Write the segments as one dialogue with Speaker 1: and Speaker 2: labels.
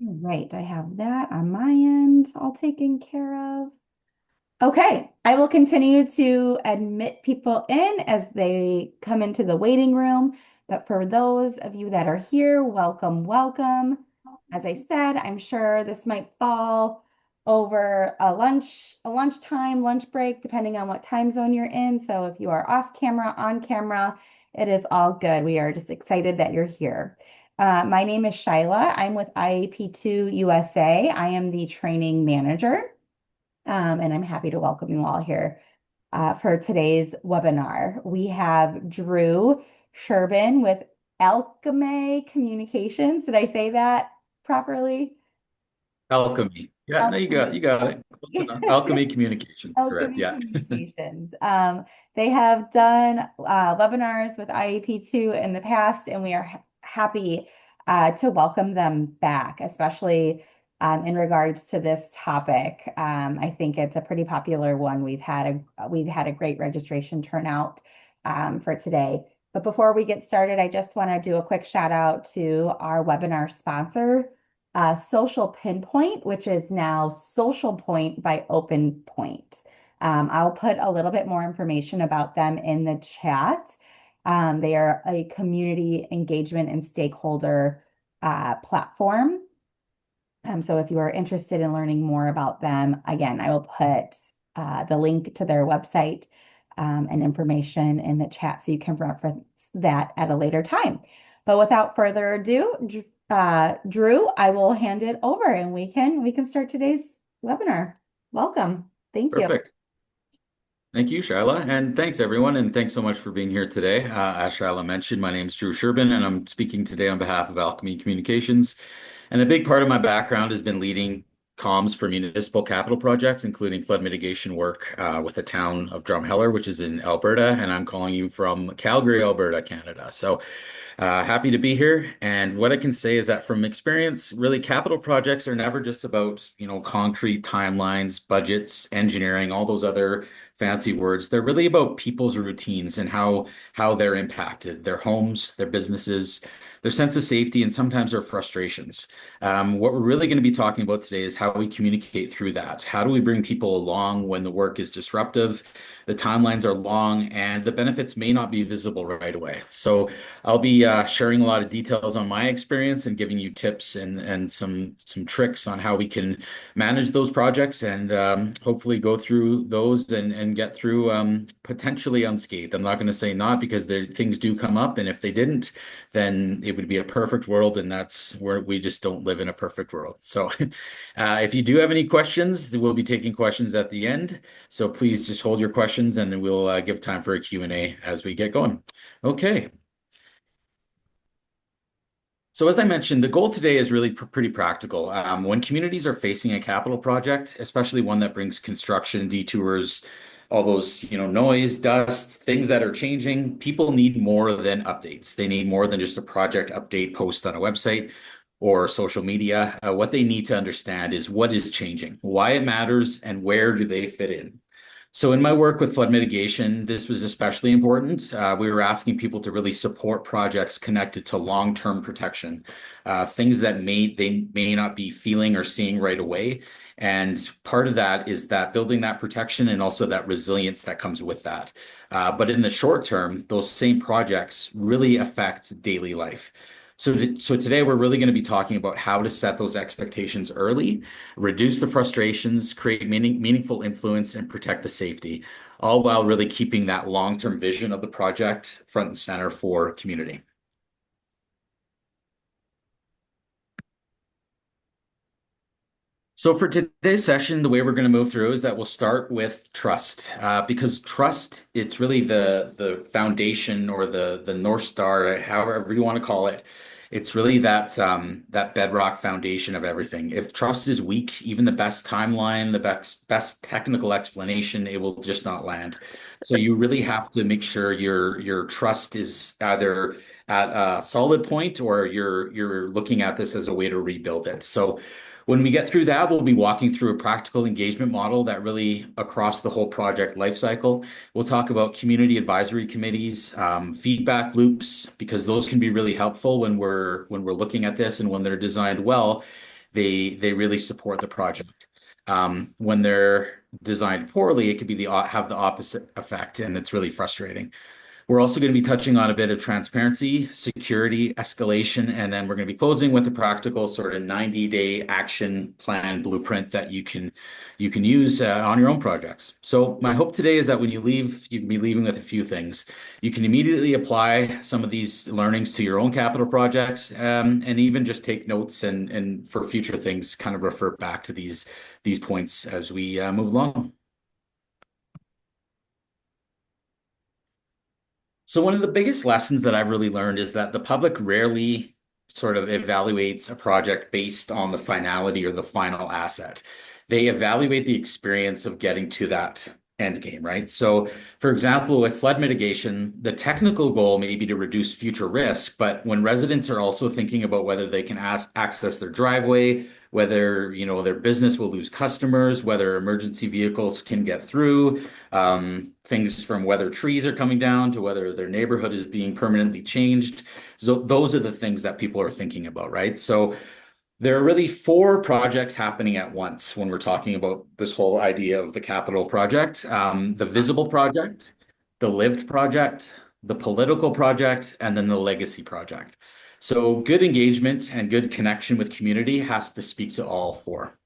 Speaker 1: Right, I have that on my end all taken care of. Okay, I will continue to admit people in as they come into the waiting room. But for those of you that are here, welcome, welcome. As I said, I'm sure this might fall over a lunchtime, lunch break, depending on what time zone you're in. So if you are off camera, on camera, it is all good. We are just excited that you're here. My name is Shyla. I'm with IAP2 USA. I am the training manager. And I'm happy to welcome you all here for today's webinar. We have Drew Sherbin with Alchemy Communications. Did I say that properly?
Speaker 2: Alchemy. Yeah, no, you
Speaker 1: Alchemy.
Speaker 2: got it. Close enough. Alchemy Communication. Correct.
Speaker 1: Alchemy
Speaker 2: Yeah.
Speaker 1: Communications. They have done webinars with IAP2 in the past, and we are happy to welcome them back, especially in regards to this topic. I think it's a pretty popular one. We've had a great registration turnout for today. But before we get started, I just want to do a quick shout out to our webinar sponsor, Social Pinpoint, which is now Social Point by Open Point. I'll put a little bit more information about them in the chat. They are a community engagement and stakeholder platform. So if you are interested in learning more about them, again, I will put the link to their website and information in the chat so you can reference that at a later time. But without further ado, Drew, I will hand it over and we can start today's webinar. Welcome. Thank you.
Speaker 2: Perfect. Thank you, Shyla. And thanks, everyone. And thanks so much for being here today. As Shyla mentioned, my name is Drew Sherbin, and I'm speaking today on behalf of Alchemy Communications. And a big part of my background has been leading comms for municipal capital projects, including flood mitigation work with the town of Drumheller, which is in Alberta. And I'm calling you from Calgary, Alberta, Canada. So happy to be here. And what I can say is that from experience, really capital projects are never just about, concrete timelines, budgets, engineering, all those other fancy words. They're really about people's routines and how they're impacted, their homes, their businesses, their sense of safety, and sometimes their frustrations. What we're really going to be talking about today is how we communicate through that. How do we bring people along when the work is disruptive, the timelines are long, and the benefits may not be visible right away? So I'll be sharing a lot of details on my experience and giving you tips and some tricks on how we can manage those projects and hopefully go through those and get through potentially unscathed. I'm not going to say not because things do come up, and if they didn't, then it would be a perfect world, and that's where we just don't live in a perfect world. So if you do have any questions, we'll be taking questions at the end. So please just hold your questions, and then we'll give time for a Q&A as we get going. Okay. So as I mentioned, the goal today is really pretty practical. When communities are facing a capital project, especially one that brings construction, detours, all those, noise, dust, things that are changing, people need more than updates. They need more than just a project update post on a website or social media. What they need to understand is what is changing, why it matters, and where do they fit in. So in my work with flood mitigation, this was especially important. We were asking people to really support projects connected to long-term protection, things that they may not be feeling or seeing right away. And part of that is that building that protection and also that resilience that comes with that. But in the short term, those same projects really affect daily life. So today we're really going to be talking about how to set those expectations early, reduce the frustrations, create meaningful influence, and protect the safety, all while really keeping that long-term vision of the project front and center for community. So for today's session, the way we're going to move through is that we'll start with trust, because trust, it's really the foundation or the North Star, however you want to call it. It's really that bedrock foundation of everything. If trust is weak, even the best timeline, the best technical explanation, it will just not land. So you really have to make sure your trust is either at a solid point or you're looking at this as a way to rebuild it. So when we get through that, we'll be walking through a practical engagement model that really across the whole project lifecycle. We'll talk about community advisory committees, feedback loops, because those can be really helpful when we're looking at this and when they're designed well. they really support the project. When they're designed poorly, it could be have the opposite effect, and it's really frustrating. We're also going to be touching on a bit of transparency, security, escalation, and then we're going to be closing with a practical sort of 90-day action plan blueprint that you can use on your own projects. So my hope today is that when you leave, you can be leaving with a few things. You can immediately apply some of these learnings to your own capital projects, and even just take notes and for future things, kind of refer back to these points as we move along. So one of the biggest lessons that I've really learned is that the public rarely sort of evaluates a project based on the finality or the final asset. They evaluate the experience of getting to that end game, right? So, for example, with flood mitigation, the technical goal may be to reduce future risk, but when residents are also thinking about whether they can access their driveway, whether, their business will lose customers, whether emergency vehicles can get through, things from whether trees are coming down to whether their neighborhood is being permanently changed. So those are the things that people are thinking about, right? So there are really four projects happening at once when we're talking about this whole idea of the capital project. The visible project, the lived project, the political project, and then the legacy project. So good engagement and good connection with community has to speak to all four.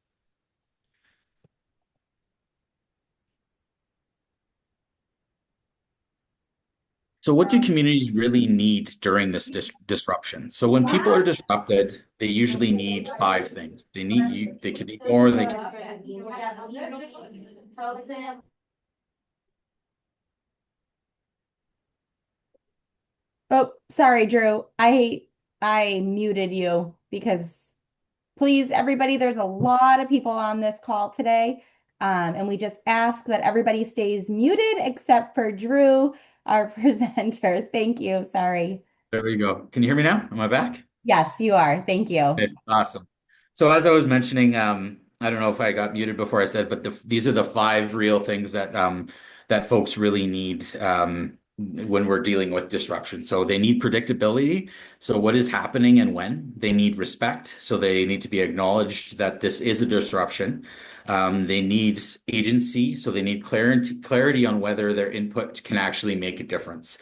Speaker 2: So what do communities really need during this disruption? So when people are disrupted, they usually need five things. They need you, they could need more, they could.
Speaker 1: Oh, sorry, Drew. I muted you because please, everybody, there's a lot of people on this call today. And we just ask that everybody stays muted except for Drew, our presenter. Thank you. Sorry.
Speaker 2: There we go. Can you hear me now? Am I back?
Speaker 1: Yes, you are. Thank you.
Speaker 2: Okay, awesome. So as I was mentioning, I don't know if I got muted before I said, but these are the five real things that folks really need when we're dealing with disruption. So they need predictability. So what is happening and when? They need respect. So they need to be acknowledged that this is a disruption. They need agency. So they need clarity on whether their input can actually make a difference.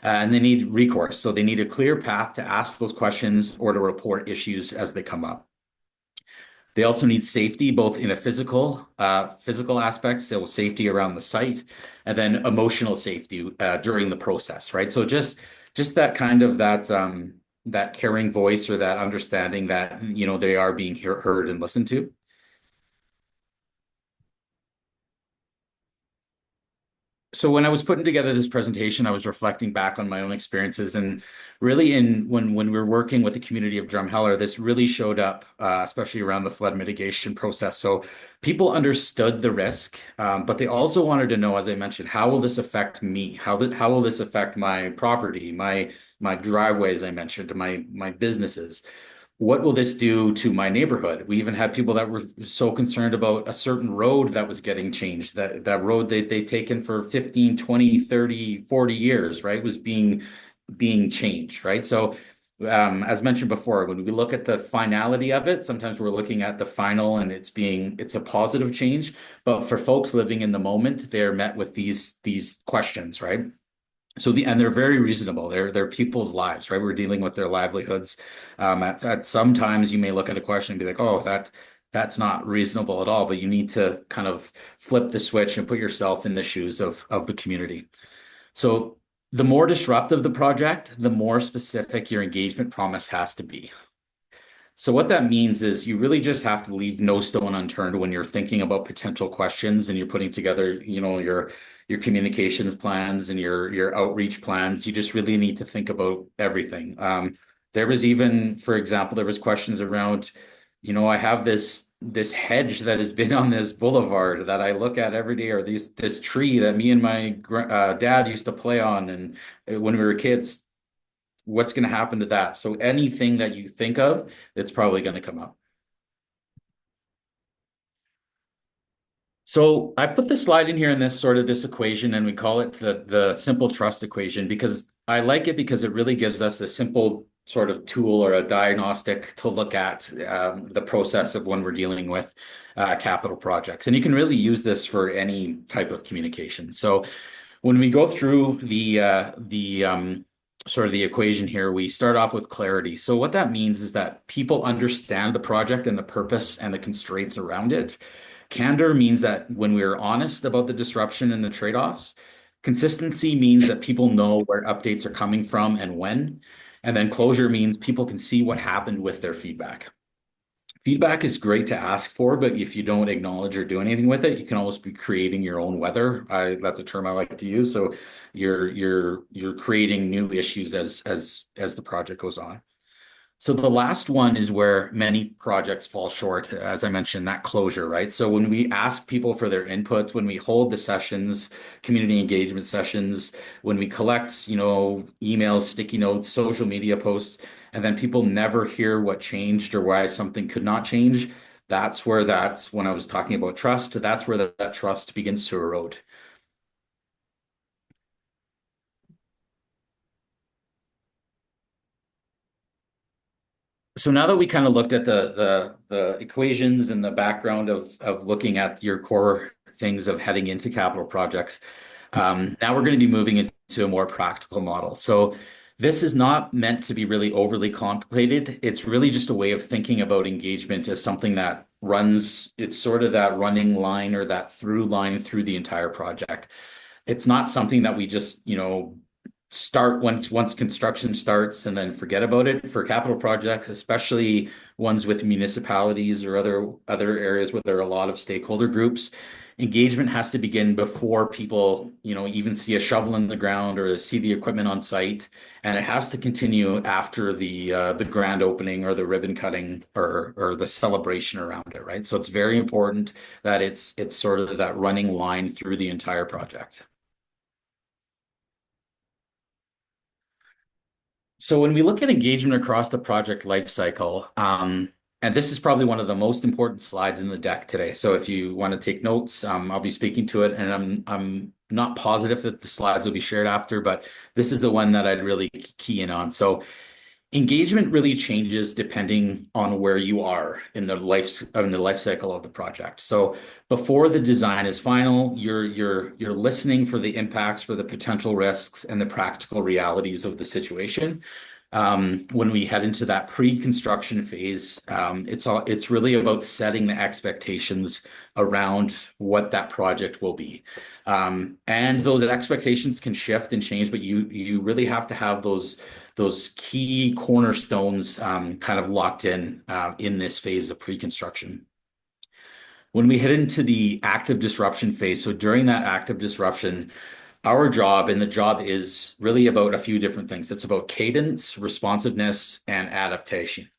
Speaker 2: And they need recourse. So they need a clear path to ask those questions or to report issues as they come up. They also need safety, both in a physical aspect, so safety around the site, and then emotional safety during the process, right? So just that kind of that caring voice or that understanding that they are being heard and listened to. So when I was putting together this presentation, I was reflecting back on my own experiences, and really, when we were working with the community of Drumheller, this really showed up, especially around the flood mitigation process. So people understood the risk, but they also wanted to know, as I mentioned, how will this affect me? How will this affect my property, my driveway, as I mentioned, my businesses? What will this do to my neighborhood? We even had people that were so concerned about a certain road that was getting changed, that road they'd taken for 15, 20, 30, 40 years, right, was being changed, right? So as mentioned before, when we look at the finality of it, sometimes we're looking at the final and it's a positive change. But for folks living in the moment, they're met with these questions, right? And they're very reasonable. They're people's lives, right? We're dealing with their livelihoods. At sometimes you may look at a question and be like, oh, that's not reasonable at all. But you need to kind of flip the switch and put yourself in the shoes of the community. So the more disruptive the project, the more specific your engagement promise has to be. So what that means is you really just have to leave no stone unturned when you're thinking about potential questions and you're putting together, your communications plans and your outreach plans. You just really need to think about everything. There was even, for example, there was questions around, I have this hedge that has been on this boulevard that I look at every day, or this tree that me and my dad used to play on, and when we were kids, what's going to happen to that? So anything that you think of, it's probably going to come up. So I put the slide in here in this equation, and we call it the simple trust equation because I like it because it really gives us a simple sort of tool or a diagnostic to look at the process of when we're dealing with capital projects. And you can really use this for any type of communication. So when we go through the sort of the equation here, we start off with clarity. So what that means is that people understand the project and the purpose and the constraints around it. Candor means that when we're honest about the disruption and the trade-offs, consistency means that people know where updates are coming from and when. And then closure means people can see what happened with their feedback. Feedback is great to ask for, but if you don't acknowledge or do anything with it, you can almost be creating your own weather. That's a term I like to use. So you're creating new issues as the project goes on. So the last one is where many projects fall short, as I mentioned, that closure, right? So when we ask people for their input, when we hold the sessions, community engagement sessions, when we collect, emails, sticky notes, social media posts, and then people never hear what changed or why something could not change, that's when I was talking about trust, that's where that trust begins to erode. So now that we kind of looked at the equations and the background of looking at your core things of heading into capital projects, now we're going to be moving into a more practical model. So this is not meant to be really overly complicated. It's really just a way of thinking about engagement as something that runs, it's sort of that running line or that through line through the entire project. It's not something that we just, start once construction starts and then forget about it for capital projects, especially ones with municipalities or other areas where there are a lot of stakeholder groups. Engagement has to begin before people, even see a shovel in the ground or see the equipment on site, and it has to continue after the grand opening or the ribbon cutting or the celebration around it, right? So it's very important that it's sort of that running line through the entire project. So when we look at engagement across the project lifecycle, and this is probably one of the most important slides in the deck today. So if you want to take notes, I'll be speaking to it, and I'm not positive that the slides will be shared after, but this is the one that I'd really key in on. So engagement really changes depending on where you are in the life cycle of the project. So before the design is final, you're listening for the impacts, for the potential risks, and the practical realities of the situation. When we head into that pre-construction phase, it's really about setting the expectations around what that project will be. And those expectations can shift and change, but you really have to have those key cornerstones kind of locked in this phase of pre-construction. When we head into the active disruption phase, so during that active disruption, our job and the job is really about a few different things. It's about cadence, responsiveness, and adaptation.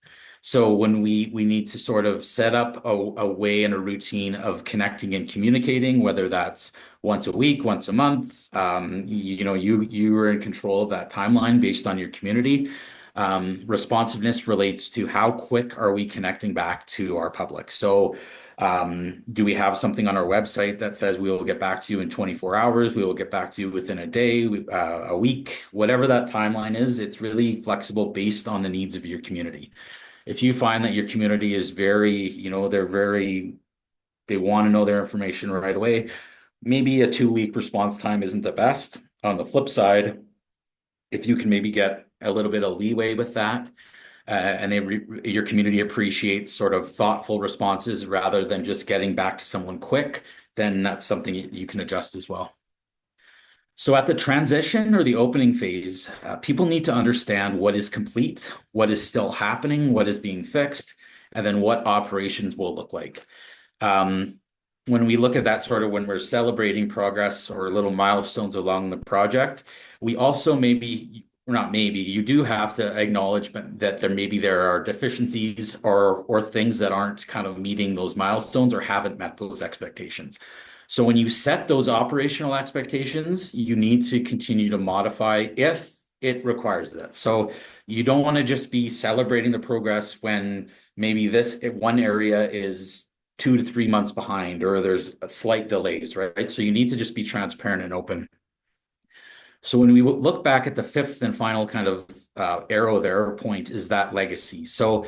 Speaker 2: So when we need to sort of set up a way and a routine of connecting and communicating, whether that's once a week, once a month, you are in control of that timeline based on your community. Responsiveness relates to how quick are we connecting back to our public. So do we have something on our website that says we will get back to you in 24 hours? We will get back to you within a day, a week, whatever that timeline is. It's really flexible based on the needs of your community. If you find that your community is very, they want to know their information right away, maybe a 2 week response time isn't the best. On the flip side, if you can maybe get a little bit of leeway with that, and your community appreciates sort of thoughtful responses rather than just getting back to someone quick, then that's something you can adjust as well. So at the transition or the opening phase, people need to understand what is complete, what is still happening, what is being fixed, and then what operations will look like. Um, when we look at that sort of when we're celebrating progress or little milestones along the project, we also maybe, or not maybe, you do have to acknowledge that there are deficiencies or things that aren't kind of meeting those milestones or haven't met those expectations. So when you set those operational expectations, you need to continue to modify if it requires that. So you don't want to just be celebrating the progress when maybe this one area is 2 to 3 months behind or there's slight delays, right? So you need to just be transparent and open. So when we look back at the fifth and final kind of arrow there, or point, is that legacy. So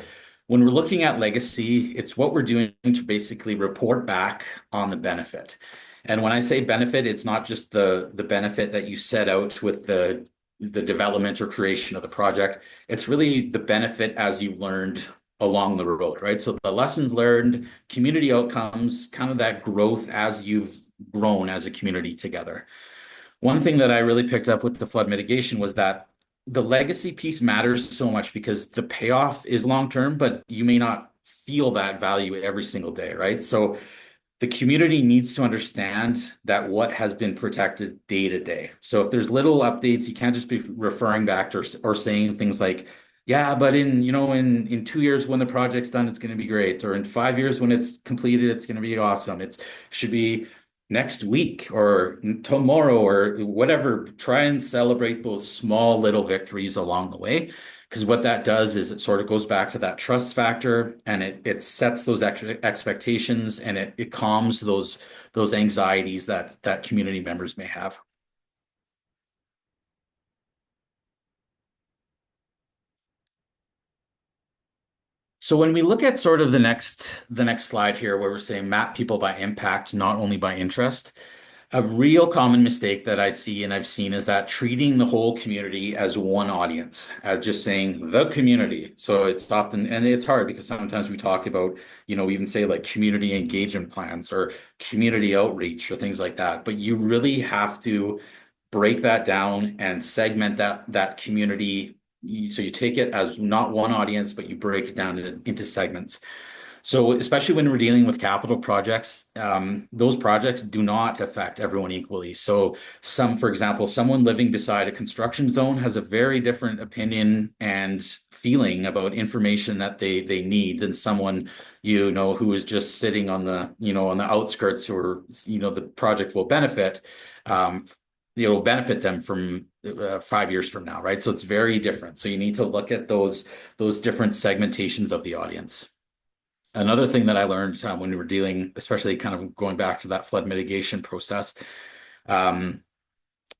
Speaker 2: when we're looking at legacy, it's what we're doing to basically report back on the benefit. And when I say benefit, it's not just the benefit that you set out with the development or creation of the project. It's really the benefit as you've learned along the road, right? So the lessons learned, community outcomes, kind of that growth as you've grown as a community together. One thing that I really picked up with the flood mitigation was that the legacy piece matters so much because the payoff is long term, but you may not feel that value every single day, right? So the community needs to understand that what has been protected day to day. So if there's little updates, you can't just be referring back to or saying things like, yeah, but in 2 years when the project's done, it's going to be great, or in 5 years when it's completed, it's going to be awesome. It should be next week or tomorrow or whatever. Try and celebrate those small little victories along the way. Because what that does is it sort of goes back to that trust factor and it sets those expectations and it calms those anxieties that community members may have. So when we look at sort of the next slide here where we're saying map people by impact, not only by interest, a real common mistake that I see and I've seen is that treating the whole community as one audience, as just saying the community. So it's often, and it's hard because sometimes we talk about, we even say like community engagement plans or community outreach or things like that. But you really have to break that down and segment that community. So you take it as not one audience, but you break it down into segments. So especially when we're dealing with capital projects, those projects do not affect everyone equally. So for example, someone living beside a construction zone has a very different opinion and feeling about information that they need than someone, who is just sitting on the outskirts or, the project will benefit. Um, It'll benefit them from 5 years from now, right? So it's very different. So you need to look at those different segmentations of the audience. Another thing that I learned when we were dealing, especially kind of going back to that flood mitigation process, um,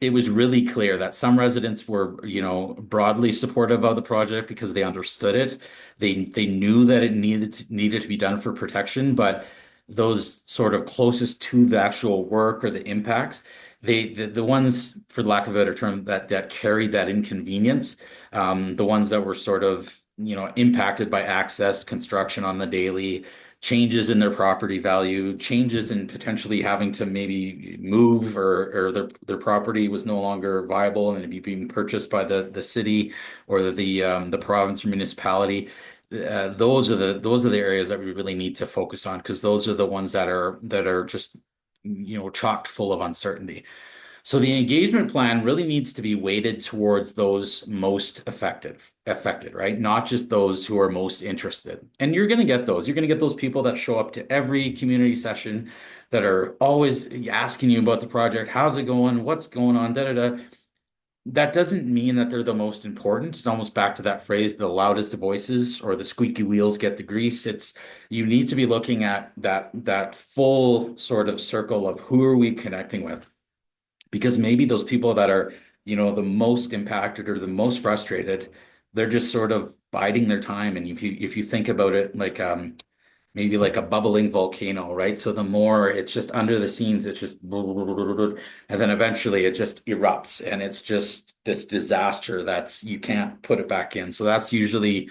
Speaker 2: it was really clear that some residents were, broadly supportive of the project because they understood it. They knew that it needed to be done for protection, but those sort of closest to the actual work or the impacts, the ones, for lack of a better term, that carried that inconvenience, the ones that were sort of, impacted by access, construction on the daily, changes in their property value, changes in potentially having to maybe move or their property was no longer viable and it'd be being purchased by the city or the province or municipality. Those are the areas that we really need to focus on because those are the ones that are just chocked full of uncertainty. So the engagement plan really needs to be weighted towards those most affected, right? Not just those who are most interested. And you're going to get those. You're going to get those people that show up to every community session that are always asking you about the project. How's it going? What's going on? Da, da, da. That doesn't mean that they're the most important. It's almost back to that phrase, the loudest voices or the squeaky wheels get the grease. You need to be looking at that full sort of circle of who are we connecting with, because maybe those people that are, the most impacted or the most frustrated, they're just sort of biding their time. And if you think about it like maybe like a bubbling volcano, right? So the more it's just under the scenes, it's just and then eventually it just erupts and it's just this disaster that's you can't put it back in. So that's usually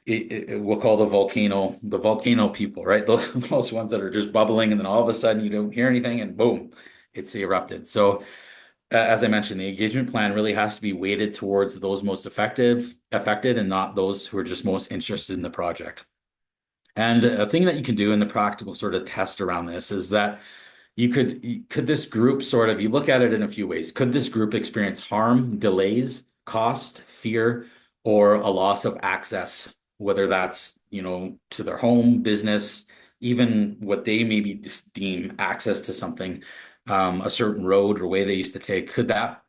Speaker 2: we'll call the volcano people, right? Those ones that are just bubbling and then all of a sudden you don't hear anything and boom, it's erupted. So as I mentioned, the engagement plan really has to be weighted towards those most affected and not those who are just most interested in the project. And a thing that you can do in the practical sort of test around this is that could this group sort of, you look at it in a few ways. Could this group experience harm, delays, cost, fear, or a loss of access, whether that's, to their home, business, even what they maybe deem access to something, a certain road or way they used to take, could that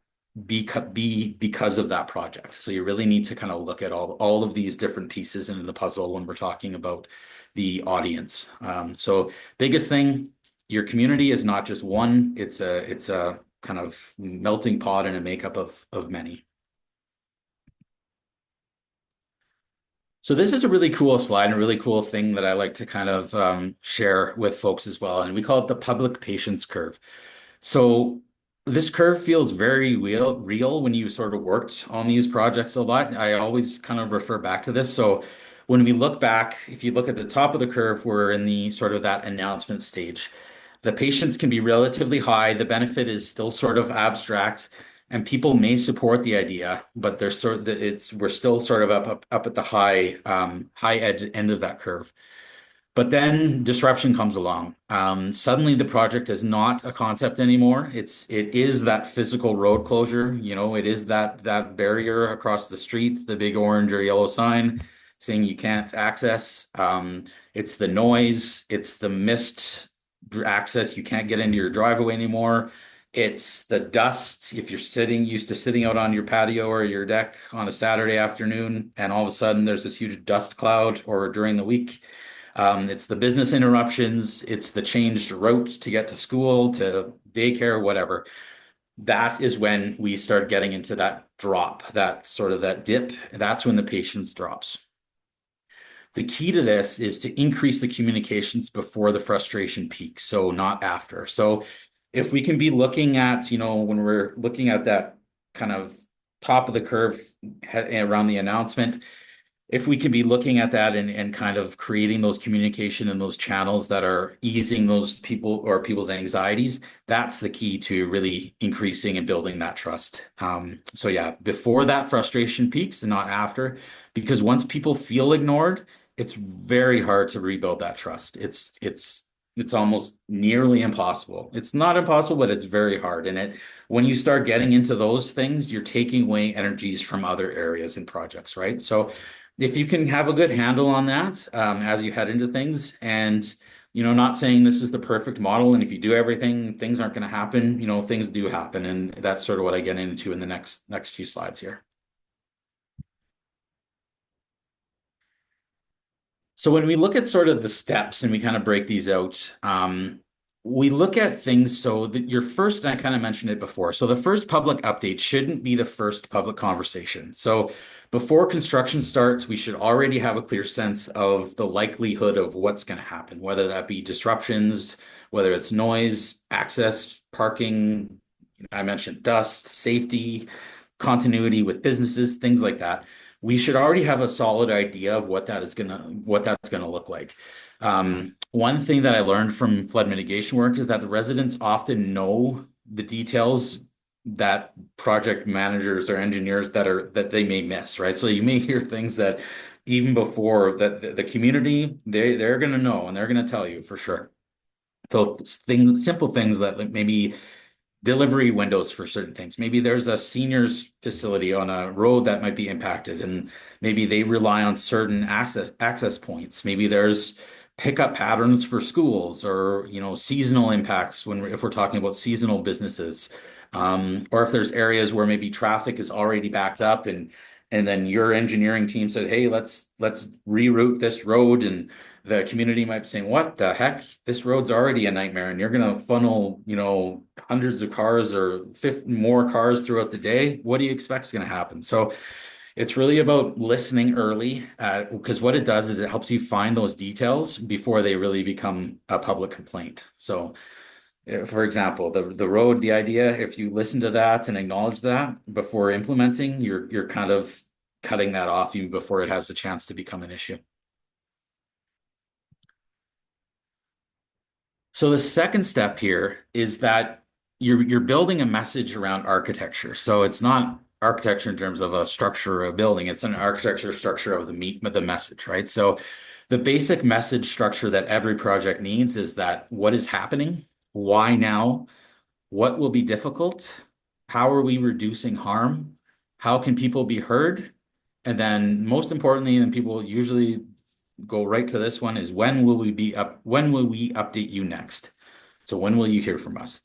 Speaker 2: be because of that project? So you really need to kind of look at all of these different pieces in the puzzle when we're talking about the audience. So biggest thing, your community is not just one, it's a kind of melting pot and a makeup of many. So this is a really cool slide and a really cool thing that I like to kind of share with folks as well. And we call it the public patience curve. So this curve feels very real when you sort of worked on these projects a lot. I always kind of refer back to this. So when we look back, if you look at the top of the curve, we're in the sort of that announcement stage. The patience can be relatively high. The benefit is still sort of abstract, and people may support the idea, but they're sort of, it's we're still sort of up at the high edge end of that curve. But then disruption comes along. Suddenly the project is not a concept anymore. It is that physical road closure. It is that barrier across the street, the big orange or yellow sign saying you can't access. It's the noise, it's the missed access. You can't get into your driveway anymore. It's the dust. If you're used to sitting out on your patio or your deck on a Saturday afternoon, and all of a sudden there's this huge dust cloud, or during the week, it's the business interruptions, it's the changed route to get to school, to daycare, whatever. That is when we start getting into that drop, that sort of that dip. That's when the patience drops. The key to this is to increase the communications before the frustration peaks, so not after. So if we can be looking at, when we're looking at that kind of top of the curve around the announcement, if we could be looking at that and kind of creating those communication and those channels that are easing those people or people's anxieties, that's the key to really increasing and building that trust. So yeah, before that frustration peaks and not after, because once people feel ignored, it's very hard to rebuild that trust. It's almost nearly impossible. It's not impossible, but it's very hard. And when you start getting into those things, you're taking away energies from other areas and projects, right? So if you can have a good handle on that as you head into things, and not saying this is the perfect model, and if you do everything, things aren't going to happen. Things do happen, and that's sort of what I get into in the next few slides here. So when we look at sort of the steps and we kind of break these out, we look at things so that your first, and I kind of mentioned it before, so the first public update shouldn't be the first public conversation. So before construction starts, we should already have a clear sense of the likelihood of what's going to happen, whether that be disruptions, whether it's noise, access, parking, I mentioned dust, safety, continuity with businesses, things like that. We should already have a solid idea of what that's gonna look like. One thing that I learned from flood mitigation work is that the residents often know the details that project managers or engineers that they may miss, right? So you may hear things that even before that the community, they're gonna know and they're gonna tell you for sure. So simple things that like maybe delivery windows for certain things. Maybe there's a seniors facility on a road that might be impacted, and maybe they rely on certain access points. Maybe there's pickup patterns for schools, or seasonal impacts if we're talking about seasonal businesses, or if there's areas where maybe traffic is already backed up, and then your engineering team said, "Hey, let's reroute this road," and the community might be saying, "What the heck? This road's already a nightmare, and you're going to funnel, hundreds of cars or 50 more cars throughout the day. What do you expect is going to happen?" So it's really about listening early, because what it does is it helps you find those details before they really become a public complaint. So, for example, the road, the idea, if you listen to that and acknowledge that before implementing, you're kind of cutting that off even before it has a chance to become an issue. So the second step here is that you're building a message around architecture. So it's not architecture in terms of a structure or a building, it's an architecture structure of the message, right? So the basic message structure that every project needs is that what is happening, why now, what will be difficult, how are we reducing harm, how can people be heard, and then most importantly, and people usually go right to this one, is when will we update you next? So when will you hear from us?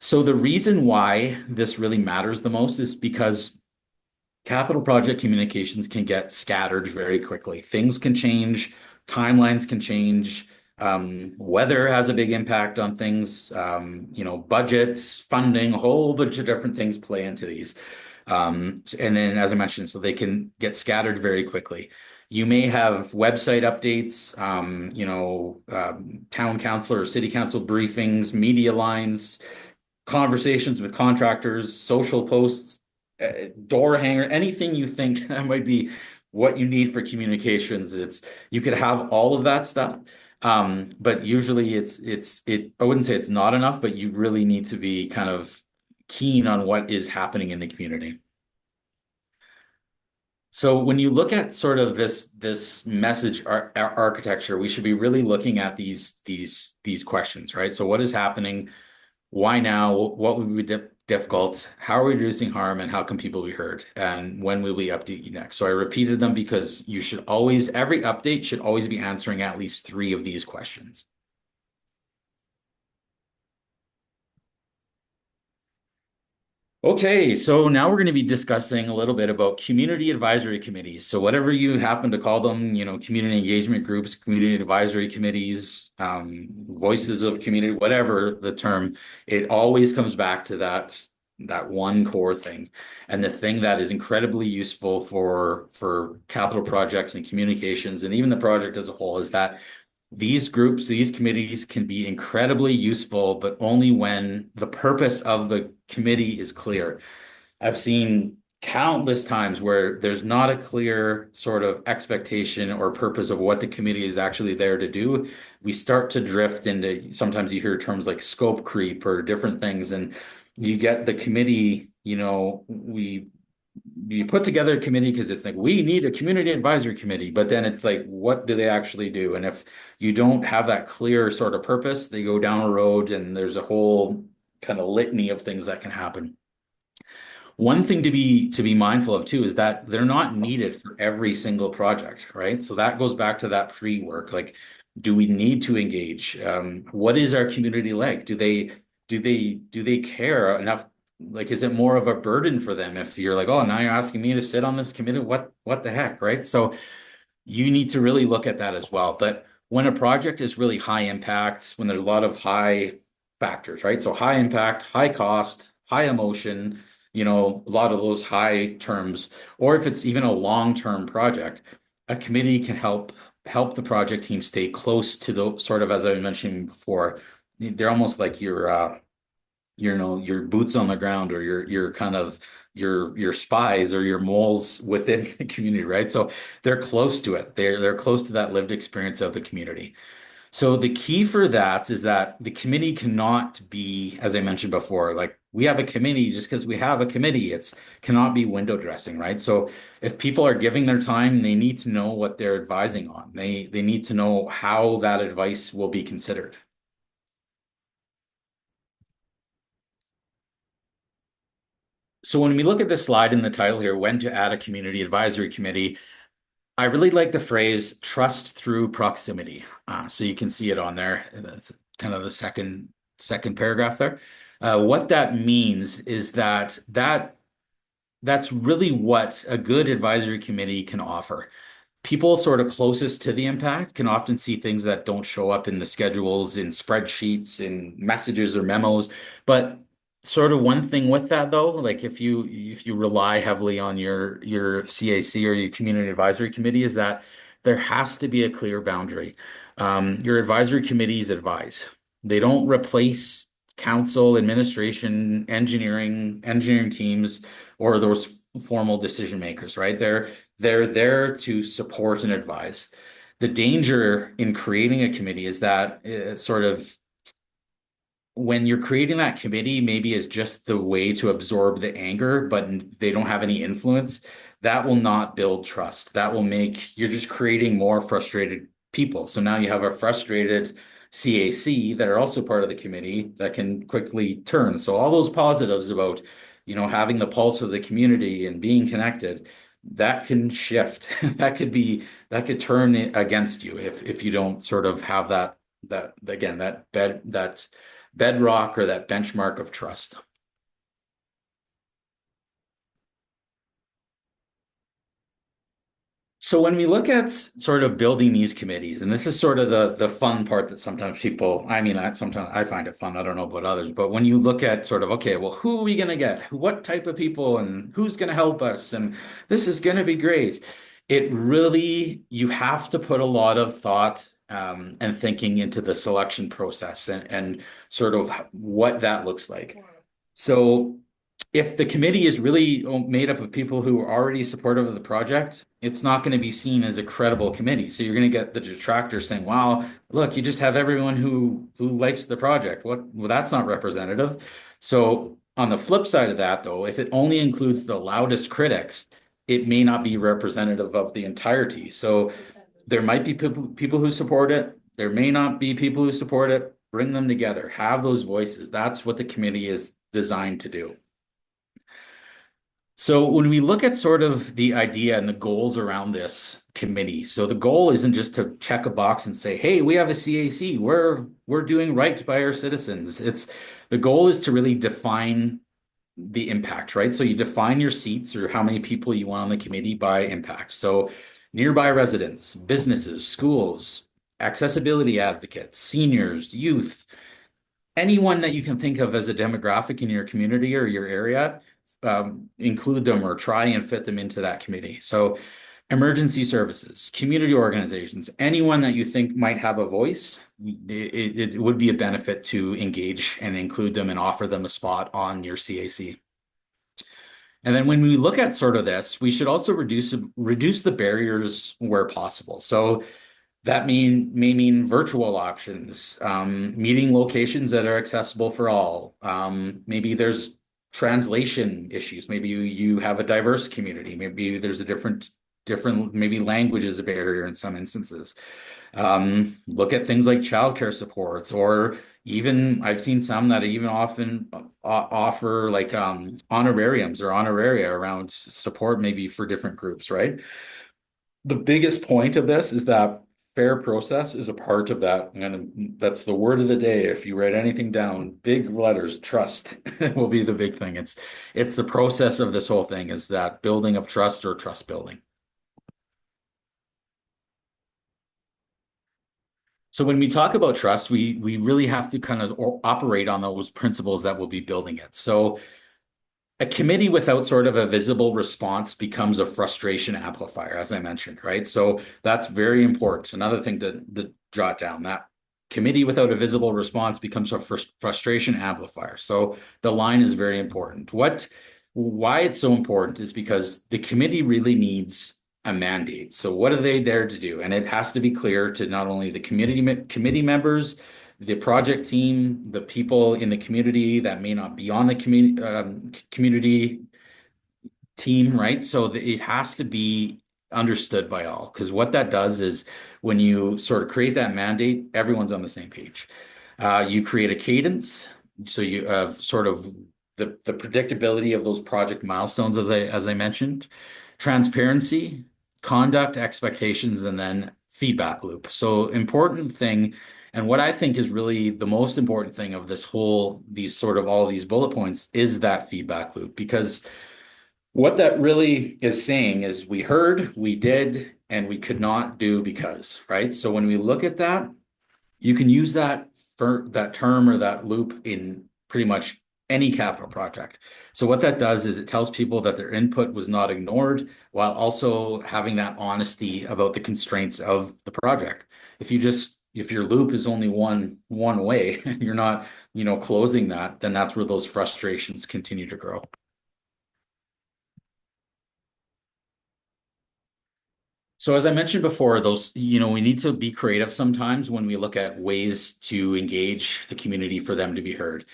Speaker 2: So the reason why this really matters the most is because capital project communications can get scattered very quickly. Things can change, timelines can change, Weather has a big impact on things. Budgets, funding, a whole bunch of different things play into these. And then, as I mentioned, so they can get scattered very quickly. You may have website updates, town council or city council briefings, media lines, conversations with contractors, social posts, door hanger, anything you think that might be what you need for communications. You could have all of that stuff. But usually I wouldn't say it's not enough, but you really need to be kind of keen on what is happening in the community. So when you look at sort of this message architecture, we should be really looking at these questions, right? So what is happening? Why now? What would be difficult? How are we reducing harm, and how can people be heard? And when will we update you next? So I repeated them because every update should always be answering at least three of these questions. Okay, so now we're going to be discussing a little bit about community advisory committees. So whatever you happen to call them, community engagement groups, community advisory committees, voices of community, whatever the term, it always comes back to that one core thing. And the thing that is incredibly useful for capital projects and communications and even the project as a whole is that these groups, these committees can be incredibly useful, but only when the purpose of the committee is clear. I've seen countless times where there's not a clear sort of expectation or purpose of what the committee is actually there to do. We start to drift into, sometimes you hear terms like scope creep or different things, and you get the committee, we put together a committee because it's like we need a community advisory committee, but then it's like, what do they actually do? And if you don't have that clear sort of purpose, they go down a road and there's a whole kind of litany of things that can happen. One thing to be mindful of too is that they're not needed for every single project, right? So that goes back to that pre-work. Like, do we need to engage? What is our community like? Do they care enough? Like, is it more of a burden for them if you're like, oh, now you're asking me to sit on this committee? What the heck, right? So you need to really look at that as well. But when a project is really high impact, when there's a lot of high factors, right? So high impact, high cost, high emotion, a lot of those high terms, or if it's even a long-term project, a committee can help the project team stay close to the sort of, as I mentioned before, they're almost like your boots on the ground or your kind of your spies or your moles within the community, right? So they're close to it. They're close to that lived experience of the community. So the key for that is that the committee cannot be, as I mentioned before, like we have a committee just because we have a committee. It's cannot be window dressing, right? So if people are giving their time, they need to know what they're advising on. They need to know how that advice will be considered. So when we look at the slide in the title here, when to add a community advisory committee, I really like the phrase trust through proximity. So you can see it on there. That's kind of the second paragraph there. What that means is that's really what a good advisory committee can offer. People sort of closest to the impact can often see things that don't show up in the schedules, in spreadsheets, in messages or memos. But sort of one thing with that though, like if you rely heavily on your CAC or your community advisory committee, is that there has to be a clear boundary. Your advisory committees advise. They don't replace council, administration, engineering teams, or those formal decision makers, right? They're there to support and advise. The danger in creating a committee is that sort of when you're creating that committee, maybe is just the way to absorb the anger, but they don't have any influence. That will not build trust. That will make you're just creating more frustrated people. So now you have a frustrated CAC that are also part of the committee that can quickly turn. So all those positives about, having the pulse of the community and being connected, that can shift. That could turn it against you if you don't sort of have that again that bedrock or that benchmark of trust. So when we look at sort of building these committees, and this is sort of the fun part that sometimes people, I mean, sometimes I find it fun. I don't know about others, but when you look at sort of, okay, well, who are we going to get? What type of people and who's going to help us? And this is going to be great. It really, you have to put a lot of thought and thinking into the selection process and sort of what that looks like. So if the committee is really made up of people who are already supportive of the project, it's not going to be seen as a credible committee. So you're going to get the detractors saying, "Wow, look, you just have everyone who likes the project. What? Well, that's not representative." So on the flip side of that, though, if it only includes the loudest critics, it may not be representative of the entirety. So there might be people who support it. There may not be people who support it. Bring them together. Have those voices. That's what the committee is designed to do. So when we look at sort of the idea and the goals around this committee, so the goal isn't just to check a box and say, "Hey, we have a CAC. We're doing right by our citizens." It's the goal is to really define the impact, right? So you define your seats or how many people you want on the committee by impact. So nearby residents, businesses, schools, accessibility advocates, seniors, youth, anyone that you can think of as a demographic in your community or your area, include them or try and fit them into that committee. So, emergency services, community organizations, anyone that you think might have a voice, it would be a benefit to engage and include them and offer them a spot on your CAC. And then when we look at sort of this, we should also reduce the barriers where possible. So that may mean virtual options, meeting locations that are accessible for all. Maybe there's translation issues. Maybe you have a diverse community. Maybe there's a different maybe language is a barrier in some instances. Look at things like childcare supports, or even I've seen some that even often offer like honorariums or honoraria around support maybe for different groups, right? The biggest point of this is that fair process is a part of that. And that's the word of the day. If you write anything down, big letters, trust will be the big thing. It's the process of this whole thing is that building of trust or trust building. So when we talk about trust, we really have to kind of operate on those principles that will be building it. So a committee without sort of a visible response becomes a frustration amplifier, as I mentioned, right? So that's very important. Another thing to jot down that committee without a visible response becomes a frustration amplifier. So the line is very important. Why it's so important is because the committee really needs a mandate. So what are they there to do? And it has to be clear to not only the committee members, the project team, the people in the community that may not be on the community team, right? So it has to be understood by all, because what that does is when you sort of create that mandate, everyone's on the same page. You create a cadence, so you have sort of the predictability of those project milestones, as I mentioned, transparency, conduct, expectations, and then feedback loop. So important thing, and what I think is really the most important thing of these sort of all these bullet points is that feedback loop, because what that really is saying is we heard, we did, and we could not do because, right? So when we look at that, you can use that for that term or that loop in pretty much any capital project. So what that does is it tells people that their input was not ignored while also having that honesty about the constraints of the project. If your loop is only one way and you're not, closing that, then that's where those frustrations continue to grow. So as I mentioned before, we need to be creative sometimes when we look at ways to engage the community for them to be heard.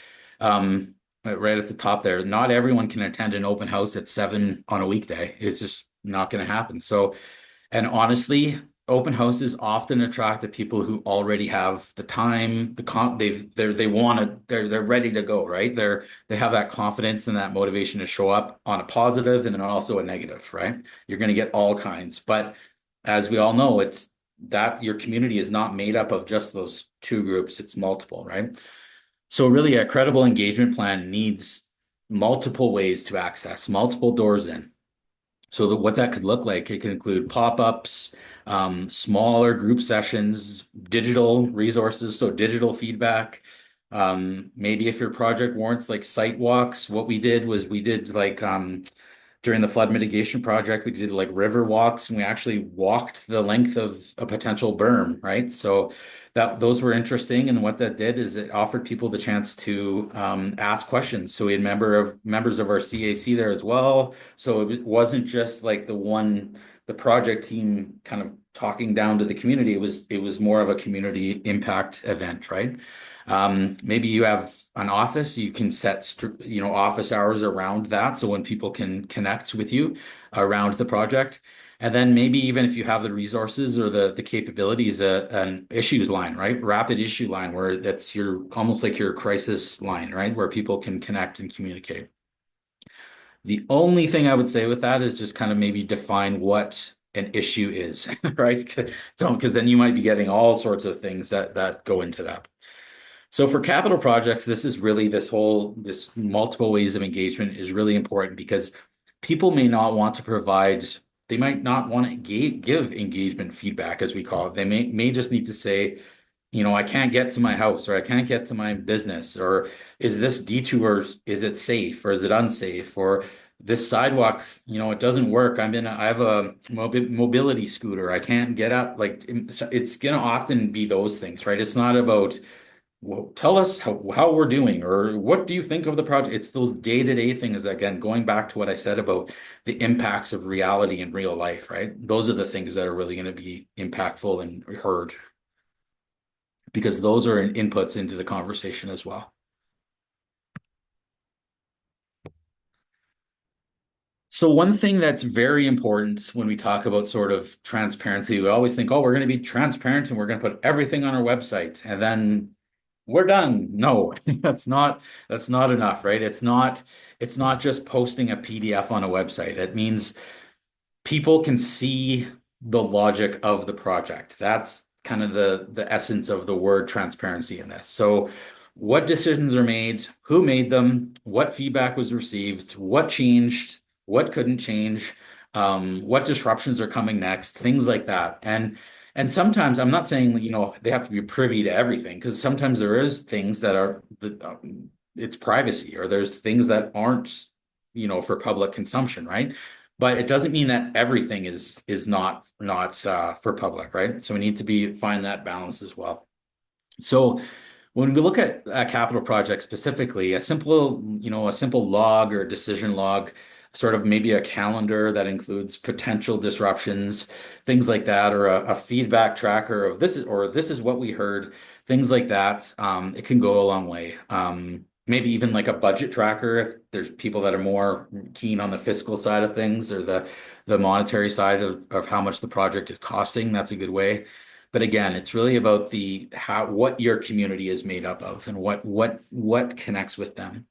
Speaker 2: Right at the top there, not everyone can attend an open house at 7 on a weekday. It's just not going to happen. So, and honestly, open houses often attract the people who already have the time, they want to, they're ready to go, right? They have that confidence and that motivation to show up on a positive and then also a negative, right? You're going to get all kinds, but as we all know, it's that your community is not made up of just those two groups, it's multiple, right? So really a credible engagement plan needs multiple ways to access, multiple doors in. So what that could look like, it could include pop-ups, smaller group sessions, digital resources, so digital feedback. Maybe if your project warrants like site walks, what we did was we did like during the flood mitigation project, we did like river walks and we actually walked the length of a potential berm, right? So that those were interesting. And what that did is it offered people the chance to ask questions. So we had members of our CAC there as well. So it wasn't just like the project team kind of talking down to the community. It was more of a community impact event, right? Maybe you have an office, you can set, office hours around that. So when people can connect with you around the project. And then maybe even if you have the resources or the capabilities, an issues line, right? Rapid issue line where that's your almost like your crisis line, right? Where people can connect and communicate. The only thing I would say with that is just kind of maybe define what an issue is, right? Because then you might be getting all sorts of things that go into that. So for capital projects, this is really this multiple ways of engagement is really important because people may not want to provide, they might not want to give engagement feedback, as we call it. They may just need to say, I can't get to my house or I can't get to my business, or is this detour, is it safe or is it unsafe? Or this sidewalk, it doesn't work. I have a mobility scooter. I can't get up. Like it's going to often be those things, right? It's not about well, tell us how we're doing, or what do you think of the project? It's those day-to-day things, again, going back to what I said about the impacts of reality in real life, right? Those are the things that are really going to be impactful and heard because those are inputs into the conversation as well. So one thing that's very important when we talk about sort of transparency, we always think, oh, we're going to be transparent and we're going to put everything on our website. And then we're done. No, that's not enough, right? It's not just posting a PDF on a website. It means people can see the logic of the project. That's kind of the essence of the word transparency in this. So what decisions are made, who made them, what feedback was received, what changed, what couldn't change, what disruptions are coming next, things like that. And sometimes I'm not saying, they have to be privy to everything because sometimes there is things that are it's privacy or there's things that aren't, for public consumption, right? But it doesn't mean that everything is not for public, right? So we need to find that balance as well. So when we look at a capital project specifically, a simple log or decision log, sort of maybe a calendar that includes potential disruptions, things like that, or a feedback tracker of this is what we heard, things like that. It can go a long way. Maybe even like a budget tracker if there's people that are more keen on the fiscal side of things or the monetary side of how much the project is costing. That's a good way. But again, it's really about what your community is made up of and what connects with them.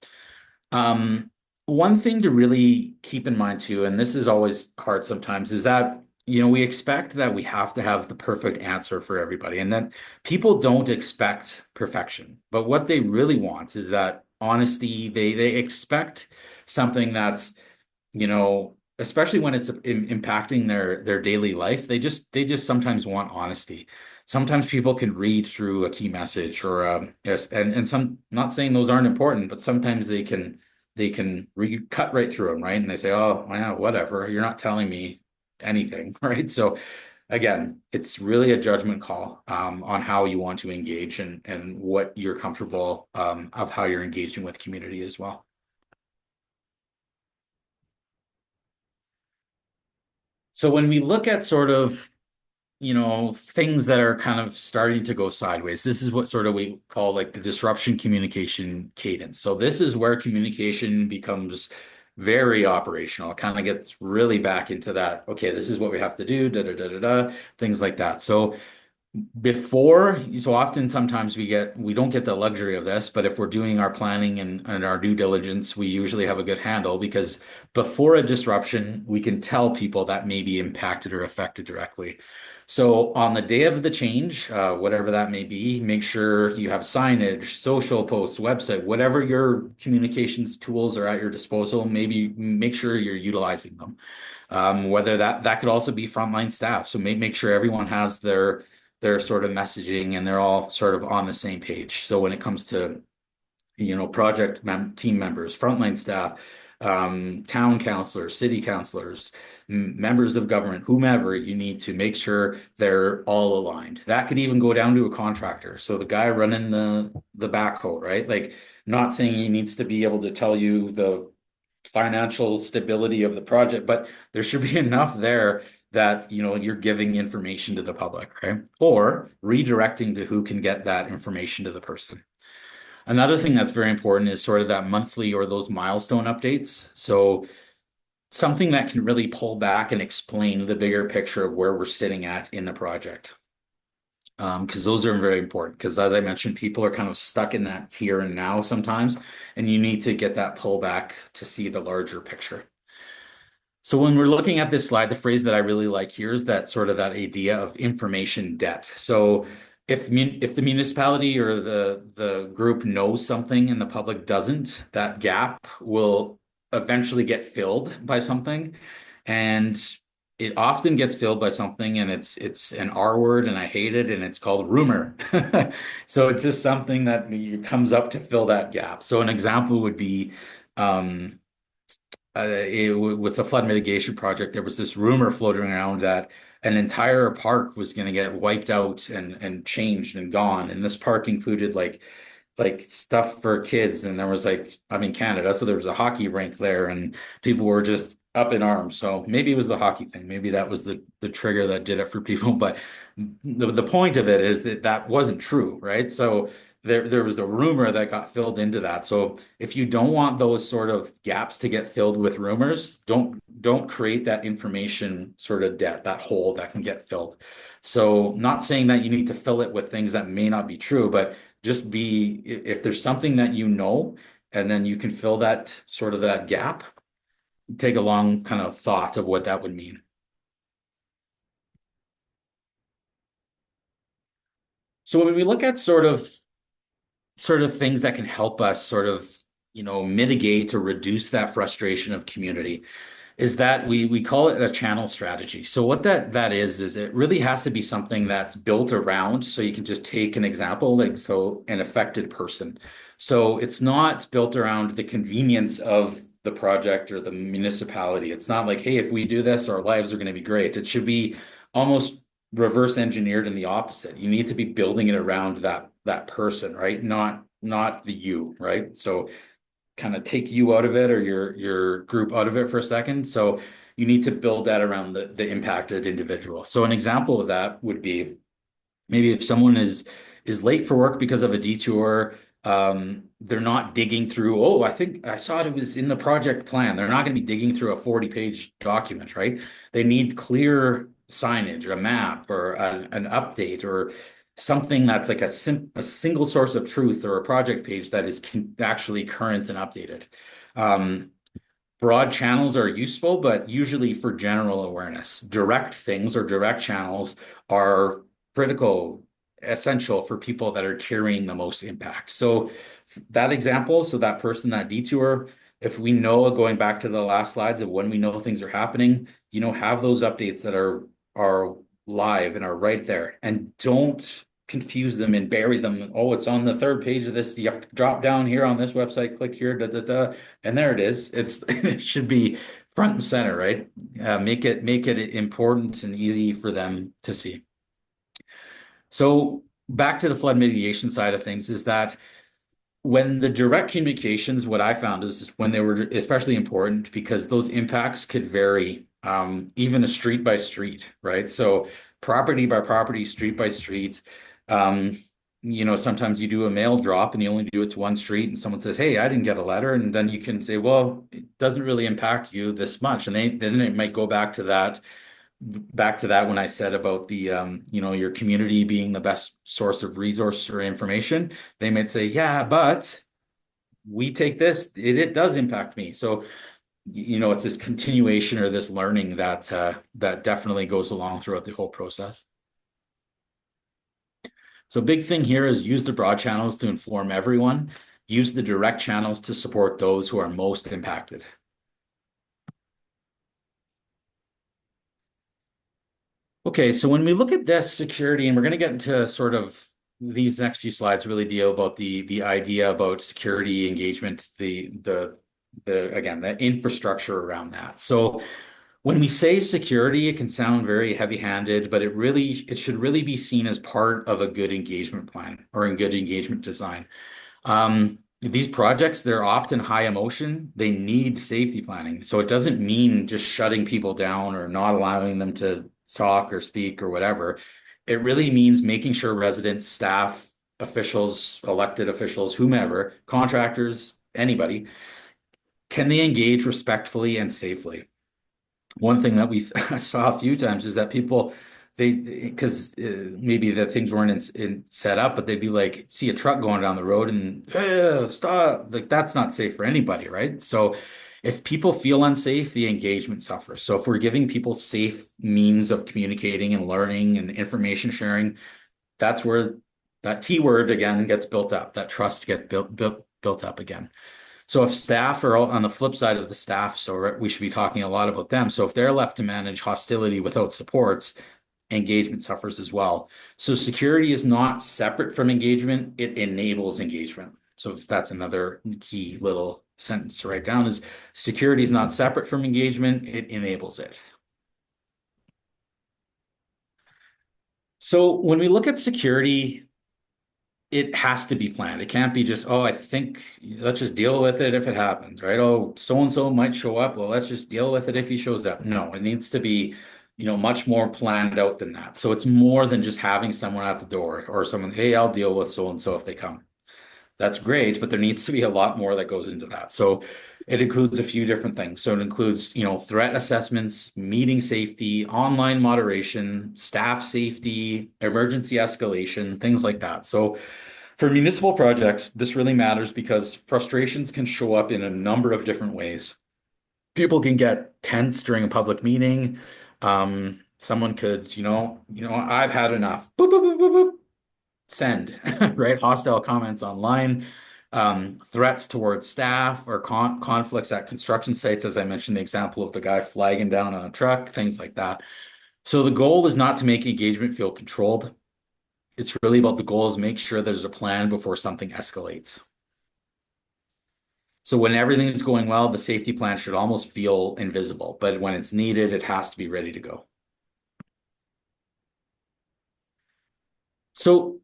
Speaker 2: Um, One thing to really keep in mind too, and this is always hard sometimes, is that we expect that we have to have the perfect answer for everybody, and that people don't expect perfection. But what they really want is that honesty. They expect something that's especially when it's impacting their daily life, they just sometimes want honesty. Sometimes people can read through a key message or yes, and some not saying those aren't important, but sometimes they can cut right through them, right? And they say, "Oh, yeah, whatever. You're not telling me anything," right? So again, it's really a judgment call on how you want to engage and what you're comfortable of how you're engaging with community as well. So when we look at sort of, things that are kind of starting to go sideways, this is what sort of we call like the disruption communication cadence. So this is where communication becomes very operational. It kind of gets really back into that, okay, this is what we have to do, da da da da da, things like that. So Before, so often sometimes we don't get the luxury of this, but if we're doing our planning and our due diligence, we usually have a good handle because before a disruption, we can tell people that may be impacted or affected directly. So on the day of the change, whatever that may be, make sure you have signage, social posts, website, whatever your communications tools are at your disposal, maybe make sure you're utilizing them. Whether that could also be frontline staff. So make sure everyone has their sort of messaging and they're all sort of on the same page. So when it comes to, project team members, frontline staff, town councilors, city councilors, members of government, whomever, you need to make sure they're all aligned. That could even go down to a contractor. So the guy running the backhoe, right? Like, not saying he needs to be able to tell you the financial stability of the project, but there should be enough there that you're giving information to the public, right? Or redirecting to who can get that information to the person. Another thing that's very important is sort of that monthly or those milestone updates. So something that can really pull back and explain the bigger picture of where we're sitting at in the project. Because those are very important. Because as I mentioned, people are kind of stuck in that here and now sometimes, and you need to get that pullback to see the larger picture. So when we're looking at this slide, the phrase that I really like here is that sort of that idea of information debt. So if the municipality or the group knows something and the public doesn't, that gap will eventually get filled by something. And it often gets filled by something and it's an R word and I hate it and it's called rumor. So it's just something that comes up to fill that gap. So an example would be um, with the flood mitigation project, there was this rumor floating around that an entire park was going to get wiped out and changed and gone. And this park included like stuff for kids. And there was like, I'm in Canada, so there was a hockey rink there, and people were just up in arms. So maybe it was the hockey thing. Maybe that was the trigger that did it for people. But the point of it is that that wasn't true, right? So there was a rumor that got filled into that. So if you don't want those sort of gaps to get filled with rumors, don't create that information sort of debt, that hole that can get filled. So not saying that you need to fill it with things that may not be true, but just be if there's something that and then you can fill that sort of that gap, take a long kind of thought of what that would mean. So when we look at sort of things that can help us sort of, mitigate or reduce that frustration of community, is that we call it a channel strategy. So what that is it really has to be something that's built around. So you can just take an example, like so an affected person. So it's not built around the convenience of the project or the municipality. It's not like, hey, if we do this, our lives are going to be great. It should be almost reverse engineered in the opposite. You need to be building it around that person, right? Not the you, right? So kind of take you out of it or your group out of it for a second. So you need to build that around the impacted individual. So an example of that would be maybe if someone is late for work because of a detour, they're not digging through, oh, I think I saw it was in the project plan. They're not going to be digging through a 40-page document, right? They need clear signage or a map or an update or something that's like a single source of truth or a project page that is actually current and updated. Um, Broad channels are useful, but usually for general awareness. Direct things or direct channels are critical, essential for people that are carrying the most impact. So that example, so that person, that detour, if we know, going back to the last slides of when we know things are happening, have those updates that are live and are right there, and don't confuse them and bury them. Oh, it's on the third page of this. You have to drop down here on this website, click here, da da da, and there it is. It should be front and center, right? Make it important and easy for them to see. So back to the flood mitigation side of things is that when the direct communications, what I found is when they were especially important because those impacts could vary, even a street by street, right? So property by property, street by street. Um, Sometimes you do a mail drop and you only do it to one street, and someone says, "Hey, I didn't get a letter," and then you can say, "Well, it doesn't really impact you this much," and then it might go back to that back to that when I said about the your community being the best source of resource or information, they might say, yeah, but we take this, it does impact me. So, it's this continuation or this learning that definitely goes along throughout the whole process. So big thing here is use the broad channels to inform everyone. Use the direct channels to support those who are most impacted. Okay, so when we look at this security, and we're going to get into sort of these next few slides really deal about the idea about security engagement, the again, the infrastructure around that. So when we say security, it can sound very heavy-handed, but it should really be seen as part of a good engagement plan or a good engagement design. These projects, they're often high emotion. They need safety planning. So it doesn't mean just shutting people down or not allowing them to talk or speak or whatever. It really means making sure residents, staff, officials, elected officials, whomever, contractors, anybody, can they engage respectfully and safely? One thing that we saw a few times is that people they because maybe the things weren't set up, but they'd be like see a truck going down the road and stop, like that's not safe for anybody, right? So if people feel unsafe, the engagement suffers. So if we're giving people safe means of communicating and learning and information sharing, that's where that T word again gets built up, that trust get built up again. So if staff are on the flip side of the staff, so we should be talking a lot about them. So if they're left to manage hostility without supports, engagement suffers as well. So security is not separate from engagement, it enables engagement. So if that's another key little sentence to write down is security is not separate from engagement, it enables it. So when we look at security, it has to be planned. It can't be just, oh, I think let's just deal with it if it happens, right? Oh, so and so might show up. Well, let's just deal with it if he shows up. No, it needs to be, much more planned out than that. So it's more than just having someone at the door or someone, hey, I'll deal with so and so if they come. That's great, but there needs to be a lot more that goes into that. So it includes a few different things. So it includes, threat assessments, meeting safety, online moderation, staff safety, emergency escalation, things like that. So for municipal projects, this really matters because frustrations can show up in a number of different ways. People can get tense during a public meeting. Someone could, I've had enough. Boop, boop, boop, boop, boop. Send, right? Hostile comments online, threats towards staff or conflicts at construction sites, as I mentioned, the example of the guy flagging down on a truck, things like that. So the goal is not to make engagement feel controlled. It's really about the goal is make sure there's a plan before something escalates. So when everything is going well, the safety plan should almost feel invisible, but when it's needed, it has to be ready to go. So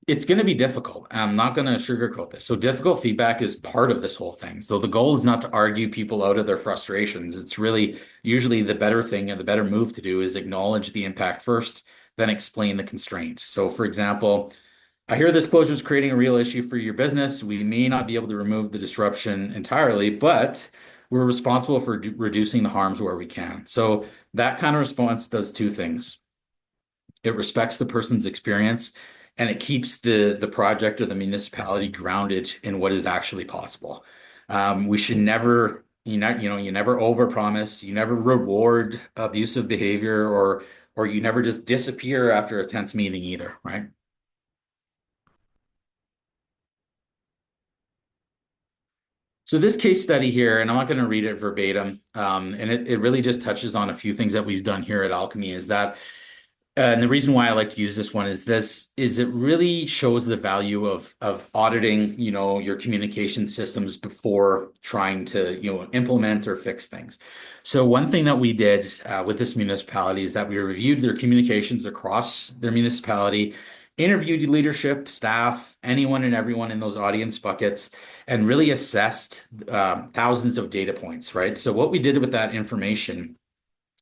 Speaker 2: it's going to be difficult. I'm not going to sugarcoat this. So difficult feedback is part of this whole thing. So the goal is not to argue people out of their frustrations. It's really usually the better thing and the better move to do is acknowledge the impact first, then explain the constraints. So for example, I hear this closure is creating a real issue for your business. We may not be able to remove the disruption entirely, but we're responsible for reducing the harms where we can. So that kind of response does two things. It respects the person's experience and it keeps the project or the municipality grounded in what is actually possible. We should never, you never overpromise, you never reward abusive behavior or you never just disappear after a tense meeting either, right? So this case study here, and I'm not going to read it verbatim, and it really just touches on a few things that we've done here at Alchemy is that and the reason why I like to use this one is it really shows the value of auditing, your communication systems before trying to, implement or fix things. So one thing that we did with this municipality is that we reviewed their communications across their municipality, interviewed leadership, staff, anyone and everyone in those audience buckets, and really assessed thousands of data points, right? So what we did with that information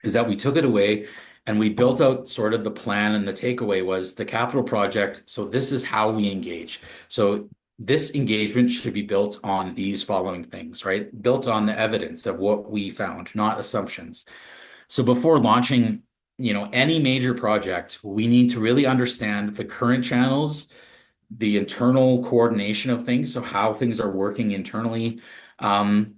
Speaker 2: is that we took it away and we built out sort of the plan and the takeaway was the capital project. So this is how we engage. So this engagement should be built on these following things, right? Built on the evidence of what we found, not assumptions. So before launching, any major project, we need to really understand the current channels, the internal coordination of things, so how things are working internally.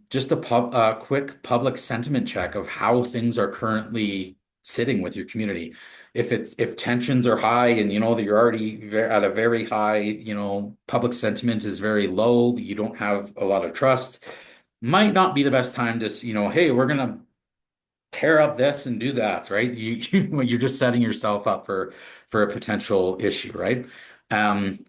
Speaker 2: Just a quick public sentiment check of how things are currently sitting with your community. If tensions are high and you know that you're already at a very high, public sentiment is very low, you don't have a lot of trust, might not be the best time to, hey, we're gonna tear up this and do that, right? You're just setting yourself up for a potential issue, right?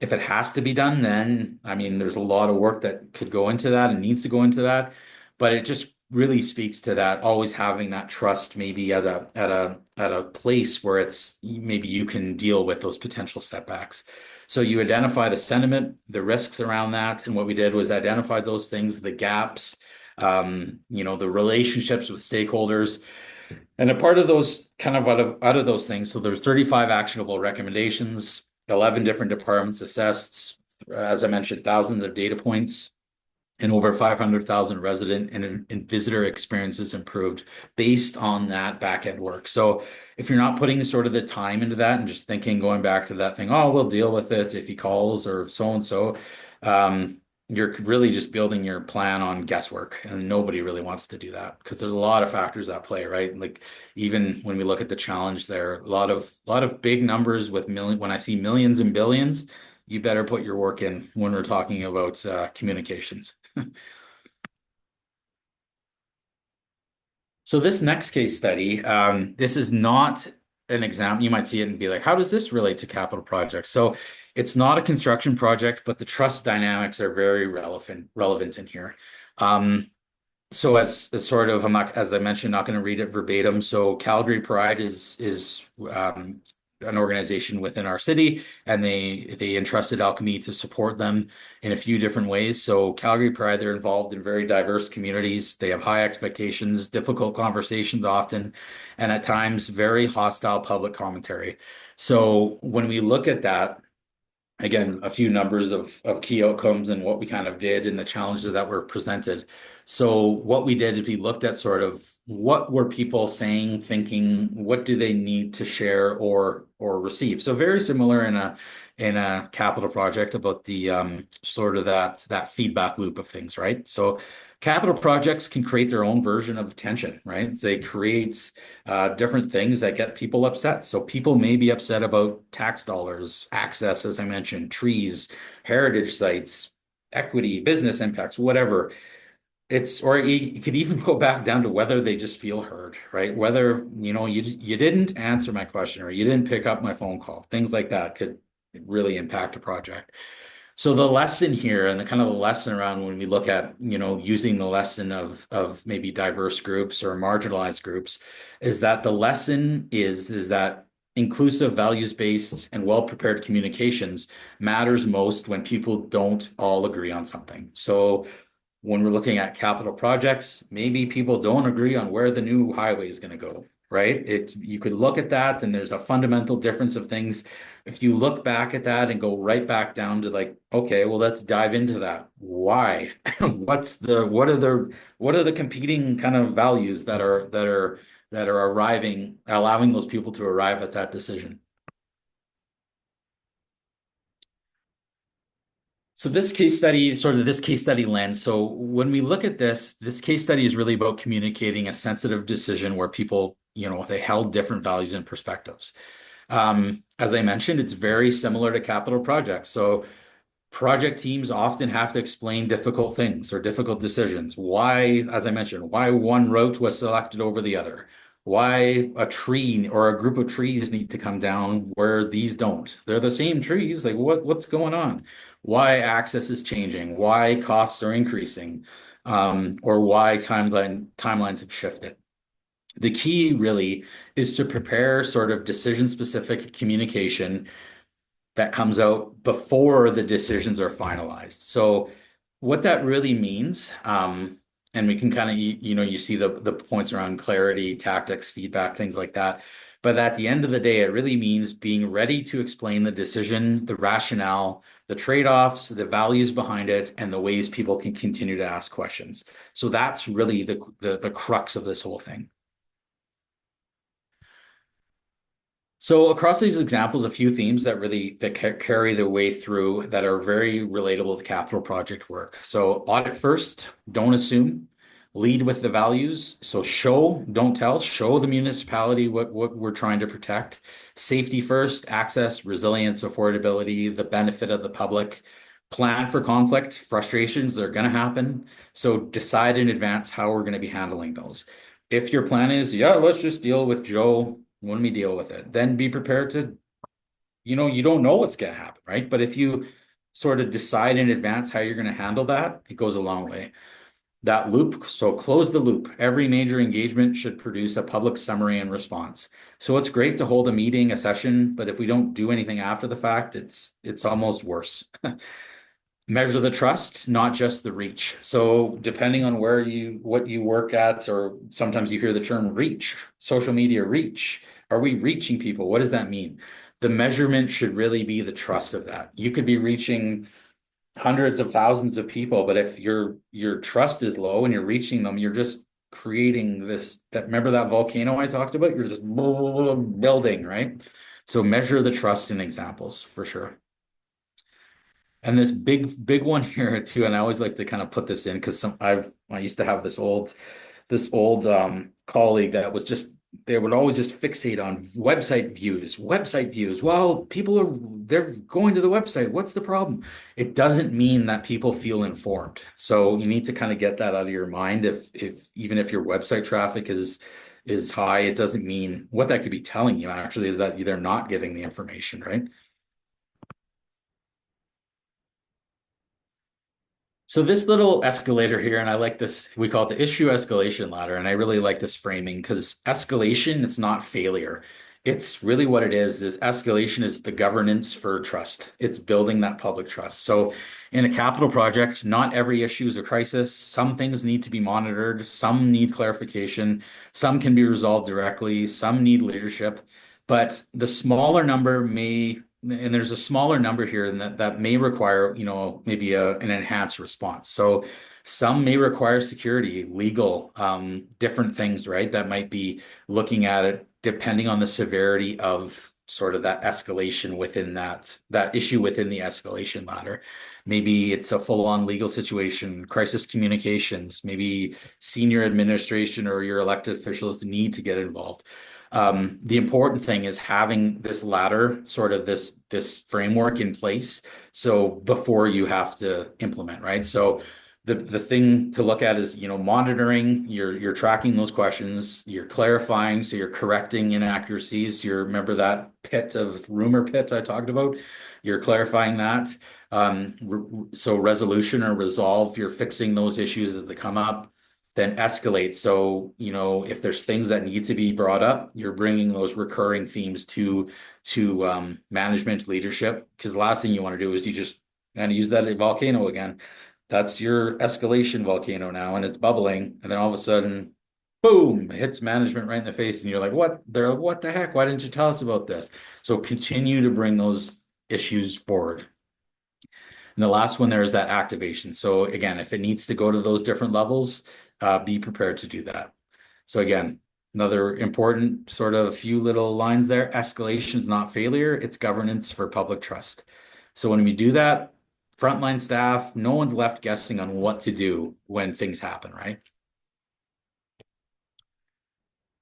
Speaker 2: If it has to be done, then I mean, there's a lot of work that could go into that and needs to go into that, but it just really speaks to that always having that trust, maybe at a place where it's maybe you can deal with those potential setbacks. So you identify the sentiment, the risks around that, and what we did was identify those things, the gaps, the relationships with stakeholders. And a part of those kind of out of those things, so there's 35 actionable recommendations, 11 different departments assessed, as I mentioned, thousands of data points, and over 500,000 resident and visitor experiences improved based on that back end work. So if you're not putting sort of the time into that and just thinking, going back to that thing, oh, we'll deal with it if he calls or so and so, you're really just building your plan on guesswork, and nobody really wants to do that because there's a lot of factors at play, right? Like even when we look at the challenge there, a lot of big numbers with million. When I see millions and billions, you better put your work in when we're talking about communications. So this next case study, this is not an example. You might see it and be like, how does this relate to capital projects? So it's not a construction project, but the trust dynamics are very relevant in here. Um, so as sort of, I'm not, as I mentioned, not going to read it verbatim. So Calgary Pride is an organization within our city, and they entrusted Alchemy to support them in a few different ways. So Calgary Pride, they're involved in very diverse communities. They have high expectations, difficult conversations often, and at times very hostile public commentary. So when we look at that, again, a few numbers of key outcomes and what we kind of did and the challenges that were presented. So what we did is we looked at sort of what were people saying, thinking, what do they need to share or receive. So very similar in a capital project about the sort of that feedback loop of things, right? So capital projects can create their own version of tension, right? They create different things that get people upset. So people may be upset about tax dollars, access, as I mentioned, trees, heritage sites, equity, business impacts, whatever. Or you could even go back down to whether they just feel heard, right? Whether, you didn't answer my question or you didn't pick up my phone call. Things like that could really impact a project. So the lesson here and the kind of the lesson around when we look at, using the lesson of maybe diverse groups or marginalized groups is that the lesson is that inclusive, values-based, and well-prepared communications matters most when people don't all agree on something. So when we're looking at capital projects, maybe people don't agree on where the new highway is going to go, right? You could look at that and there's a fundamental difference of things. If you look back at that and go right back down to like, okay, well, let's dive into that. Why? What are the competing kind of values that are arriving, allowing those people to arrive at that decision? So this case study lens. So when we look at this case study is really about communicating a sensitive decision where people, they held different values and perspectives. As I mentioned, it's very similar to capital projects. So project teams often have to explain difficult things or difficult decisions. Why, as I mentioned, why one route was selected over the other. Why a tree or a group of trees need to come down where these don't. They're the same trees. Like what's going on? Why access is changing? Why costs are increasing? Or why timelines have shifted. The key really is to prepare sort of decision specific communication that comes out before the decisions are finalized. So what that really means, and we can kind of, you see the points around clarity, tactics, feedback, things like that. But at the end of the day, it really means being ready to explain the decision, the rationale, the trade-offs, the values behind it, and the ways people can continue to ask questions. So that's really the crux of this whole thing. So across these examples, a few themes that really carry their way through that are very relatable to capital project work. So audit first, don't assume. Lead with the values. So show, don't tell. Show the municipality what we're trying to protect. Safety first, access, resilience, affordability, the benefit of the public. Plan for conflict, frustrations, they're going to happen. So decide in advance how we're going to be handling those. If your plan is, yeah, let's just deal with Joe when we deal with it, then be prepared to, you don't know what's going to happen, right? But if you sort of decide in advance how you're going to handle that, it goes a long way. That loop, so close the loop. Every major engagement should produce a public summary and response. So it's great to hold a meeting, a session, but if we don't do anything after the fact, it's almost worse. Measure the trust, not just the reach. So depending on what you work at, or sometimes you hear the term reach, social media reach. Are we reaching people? What does that mean? The measurement should really be the trust of that. You could be reaching hundreds of thousands of people, but if your trust is low and you're reaching them, you're just creating remember that volcano I talked about? You're just building, right? So measure the trust in examples for sure. And this big one here too, and I always like to kind of put this in because I used to have this old colleague that was just they would always just fixate on website views. Well, they're going to the website. What's the problem? It doesn't mean that people feel informed. So you need to kind of get that out of your mind. If even if your website traffic is high, it doesn't mean what that could be telling you actually is that they're not getting the information, right? So this little escalator here, and I like this, we call it the issue escalation ladder, and I really like this framing because escalation, it's not failure. It's really what it is escalation is the governance for trust. It's building that public trust. So in a capital project, not every issue is a crisis. Some things need to be monitored, some need clarification, some can be resolved directly, some need leadership, but the smaller number may and there's a smaller number here and that may require, maybe an enhanced response. So some may require security, legal, different things, right? That might be looking at it depending on the severity of sort of that escalation within that issue within the escalation ladder. Maybe it's a full-on legal situation, crisis communications, maybe senior administration or your elected officials need to get involved. The important thing is having this ladder, sort of this framework in place. So before you have to implement, right? So the thing to look at is, monitoring, you're tracking those questions, you're clarifying, so you're correcting inaccuracies. You remember that rumor pit I talked about? You're clarifying that. So resolution or resolve, you're fixing those issues as they come up then escalate. So, if there's things that need to be brought up, you're bringing those recurring themes to management leadership. Because the last thing you want to do is you just kind of use that volcano again. That's your escalation volcano now, and it's bubbling, and then all of a sudden, boom, it hits management right in the face, and you're like, "What? What the heck? Why didn't you tell us about this?" So continue to bring those issues forward. And the last one there is that activation. So again, if it needs to go to those different levels, be prepared to do that. So again, another important sort of few little lines there. Escalation is not failure, it's governance for public trust. So when we do that, frontline staff, no one's left guessing on what to do when things happen, right?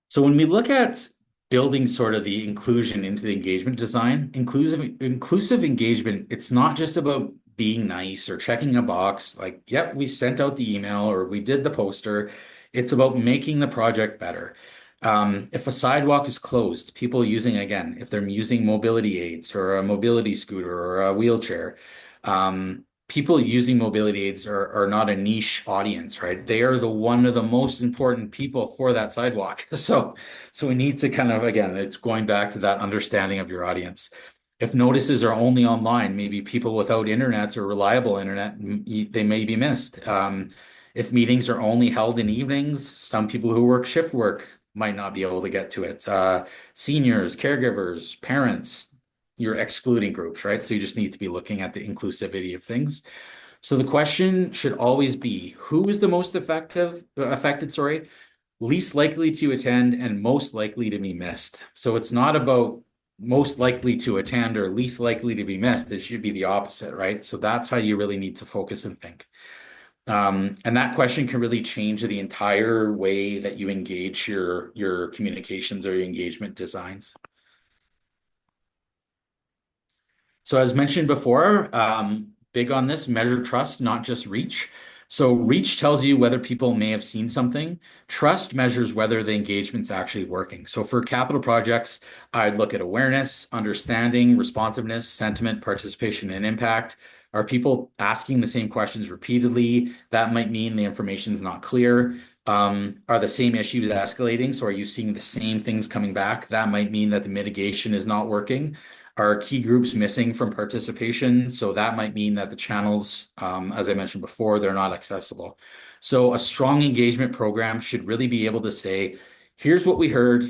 Speaker 2: So when we look at building sort of the inclusion into the engagement design, inclusive engagement, it's not just about being nice or checking a box like, yep, we sent out the email or we did the poster. It's about making the project better. If a sidewalk is closed, people using, again, if they're using mobility aids or a mobility scooter or a wheelchair, people using mobility aids are not a niche audience, right? They are one of the most important people for that sidewalk. So we need to kind of, again, it's going back to that understanding of your audience. If notices are only online, maybe people without internet or reliable internet, they may be missed. If meetings are only held in evenings, some people who work shift work might not be able to get to it. Seniors, caregivers, parents, you're excluding groups, right? So you just need to be looking at the inclusivity of things. So the question should always be, who is the most affected, sorry, least likely to attend and most likely to be missed. So it's not about most likely to attend or least likely to be missed. It should be the opposite, right? So that's how you really need to focus and think. And that question can really change the entire way that you engage your communications or your engagement designs. So as mentioned before, big on this, measure trust, not just reach. So reach tells you whether people may have seen something. Trust measures whether the engagement's actually working. So for capital projects, I'd look at awareness, understanding, responsiveness, sentiment, participation, and impact. Are people asking the same questions repeatedly? That might mean the information is not clear. Are the same issues escalating? So are you seeing the same things coming back? That might mean that the mitigation is not working. Are key groups missing from participation? So that might mean that the channels, as I mentioned before, they're not accessible. So a strong engagement program should really be able to say, here's what we heard,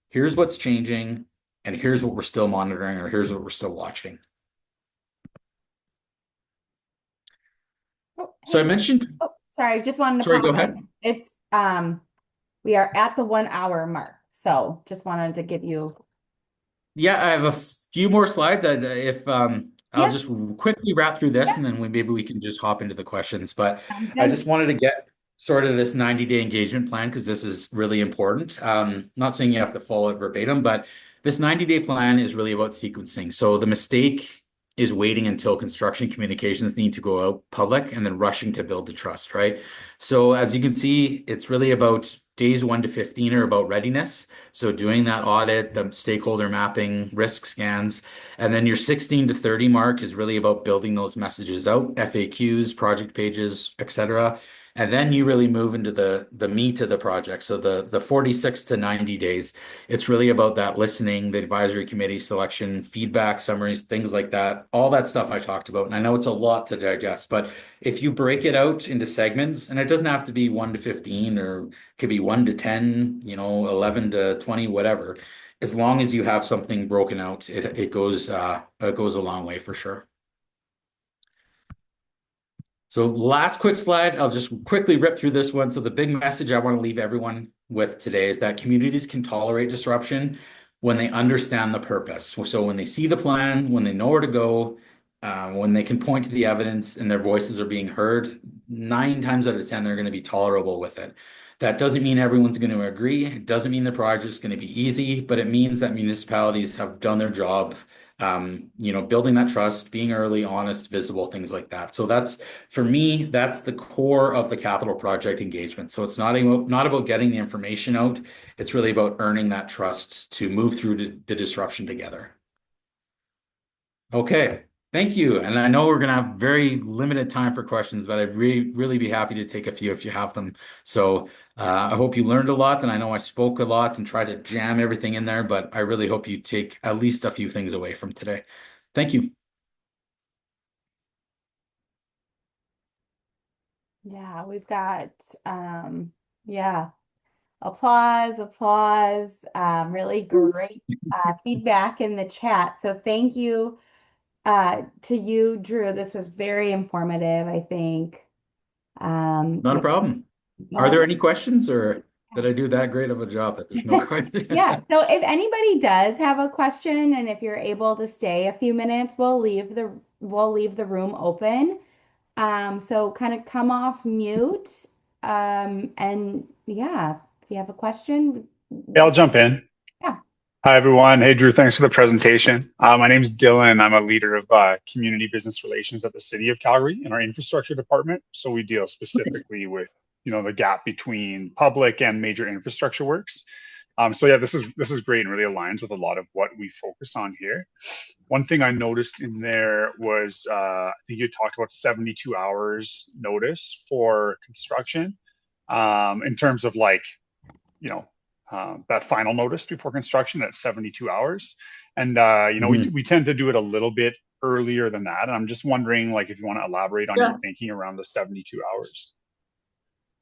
Speaker 2: here's what's changing, and here's what we're still monitoring, or here's what we're still watching.
Speaker 1: Oh,
Speaker 2: So I
Speaker 1: hey.
Speaker 2: mentioned,
Speaker 1: Oh, sorry, just wanted to
Speaker 2: sorry, go
Speaker 1: pop
Speaker 2: ahead.
Speaker 1: in. It's we are at the 1 hour mark. So just wanted to give you,
Speaker 2: Yeah, I have a few more slides. If I'll
Speaker 1: yeah,
Speaker 2: just quickly wrap through
Speaker 1: yeah,
Speaker 2: this, and then maybe we can just hop into the questions. But
Speaker 1: sounds
Speaker 2: I
Speaker 1: good.
Speaker 2: just wanted to get sort of this 90-day engagement plan because this is really important. Not saying you have to follow it verbatim, but this 90-day plan is really about sequencing. So the mistake is waiting until construction communications need to go out public and then rushing to build the trust, right? So as you can see, it's really about days 1 to 15 are about readiness. So doing that audit, the stakeholder mapping, risk scans, and then your 16 to 30 mark is really about building those messages out, FAQs, project pages, etc. And then you really move into the meat of the project. So the 46 to 90 days, it's really about that listening, the advisory committee selection, feedback summaries, things like that. All that stuff I talked about. And I know it's a lot to digest, but if you break it out into segments, and it doesn't have to be 1 to 15 or could be 1 to 10, 11 to 20, whatever. As long as you have something broken out, it goes a long way for sure. So last quick slide, I'll just quickly rip through this one. So the big message I want to leave everyone with today is that communities can tolerate disruption when they understand the purpose. So when they see the plan, when they know where to go, when they can point to the evidence and their voices are being heard, 9 times out of 10, they're going to be tolerable with it. That doesn't mean everyone's going to agree. It doesn't mean the project's going to be easy, but it means that municipalities have done their job, building that trust, being early, honest, visible, things like that. So that's for me, that's the core of the capital project engagement. So it's not about getting the information out. It's really about earning that trust to move through the disruption together. Okay, thank you. And I know we're going to have very limited time for questions, but I'd really be happy to take a few if you have them. So I hope you learned a lot, and I know I spoke a lot and tried to jam everything in there, but I really hope you take at least a few things away from today. Thank you.
Speaker 1: Yeah, we've got yeah, applause, applause. Really great feedback in the chat. So thank you to you, Drew. This was very informative, I think.
Speaker 2: Not a
Speaker 1: Yeah,
Speaker 2: problem. Are there
Speaker 1: well,
Speaker 2: any questions, or did I do that great of a job that there's no question?
Speaker 1: yeah. So if anybody does have a question, and if you're able to stay a few minutes, we'll leave the room open. So kind of come off mute. And yeah, if you have a question,
Speaker 3: Yeah, I'll jump in.
Speaker 1: yeah.
Speaker 3: Hi, everyone. Hey, Drew, thanks for the presentation. My name's Dylan. I'm a leader of community business relations at the City of Calgary in our infrastructure department. So we deal specifically with, the gap between public and major infrastructure works. So yeah, this is great and really aligns with a lot of what we focus on here. One thing I noticed in there was I think you talked about 72 hours notice for construction in terms of like you know, that final notice before construction at 72 hours. And,
Speaker 2: Mhm.
Speaker 3: we tend to do it a little bit earlier than that. And I'm just wondering, like, if you want to elaborate on your
Speaker 2: Yeah.
Speaker 3: thinking around the 72 hours.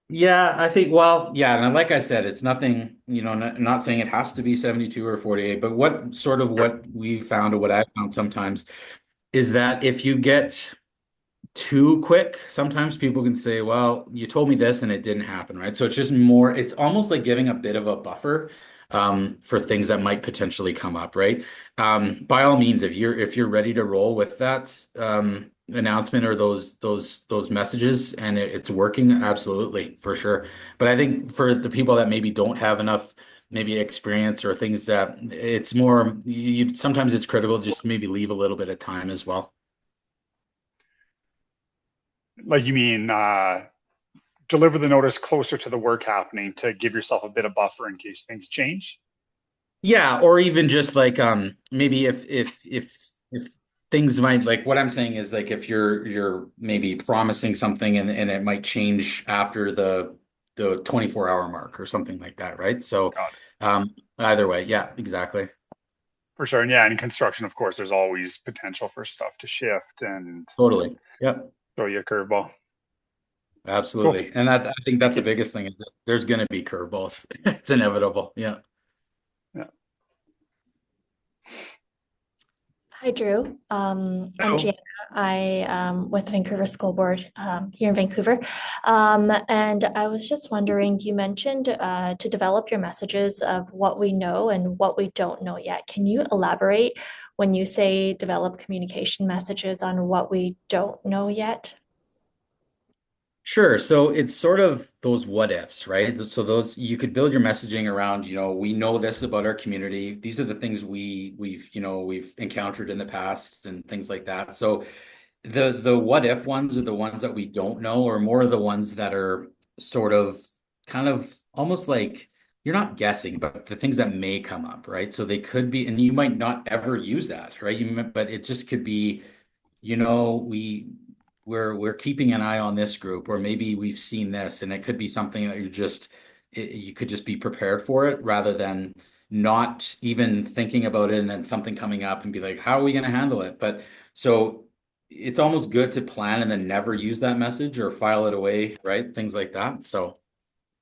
Speaker 2: Yeah, I think, well, yeah, and like I said, it's nothing, not saying it has to be 72 or 48, but
Speaker 3: Sure.
Speaker 2: what we found or what I found sometimes is that if you get too quick, sometimes people can say, well, you told me this and it didn't happen, right? So it's just more, it's almost like giving a bit of a buffer. for things that might potentially come up, right? By all means, if you're ready to roll with that announcement or those messages and it's working, absolutely, for sure. But I think for the people that maybe don't have enough maybe experience or things that it's more you sometimes it's critical to just maybe leave a little bit of time as well.
Speaker 3: Like you mean deliver the notice closer to the work happening to give yourself a bit of buffer in case things change?
Speaker 2: Yeah, or even just like maybe if things might like what I'm saying is like if you're maybe promising something and it might change after the 24-hour mark or something like that, right? So
Speaker 3: Got it.
Speaker 2: either way, yeah, exactly.
Speaker 3: For sure. And yeah, in construction, of course, there's always potential for stuff to shift and
Speaker 2: Totally. Yep.
Speaker 3: throw you a curveball. Cool.
Speaker 2: Absolutely. And that I think that's the biggest thing is that there's going to be curveballs. It's inevitable. Yeah.
Speaker 3: Yeah.
Speaker 4: Hi, Drew. I'm
Speaker 2: Hello.
Speaker 4: Jana. I with Vancouver School Board here in Vancouver. And I was just wondering, you mentioned to develop your messages of what we know and what we don't know yet. Can you elaborate when you say develop communication messages on what we don't know yet?
Speaker 2: Sure. So it's sort of those what ifs, right? So those you could build your messaging around, we know this about our community. These are the things we've encountered in the past and things like that. So the what if ones are the ones that we don't know, or more of the ones that are sort of kind of almost like you're not guessing, but the things that may come up, right? So they could be, and you might not ever use that, right? But it just could be you know, we're keeping an eye on this group, or maybe we've seen this, and it could be something that you could just be prepared for it rather than not even thinking about it and then something coming up and be like, how are we going to handle it? But so it's almost good to plan and then never use that message or file it away, right? Things like that. So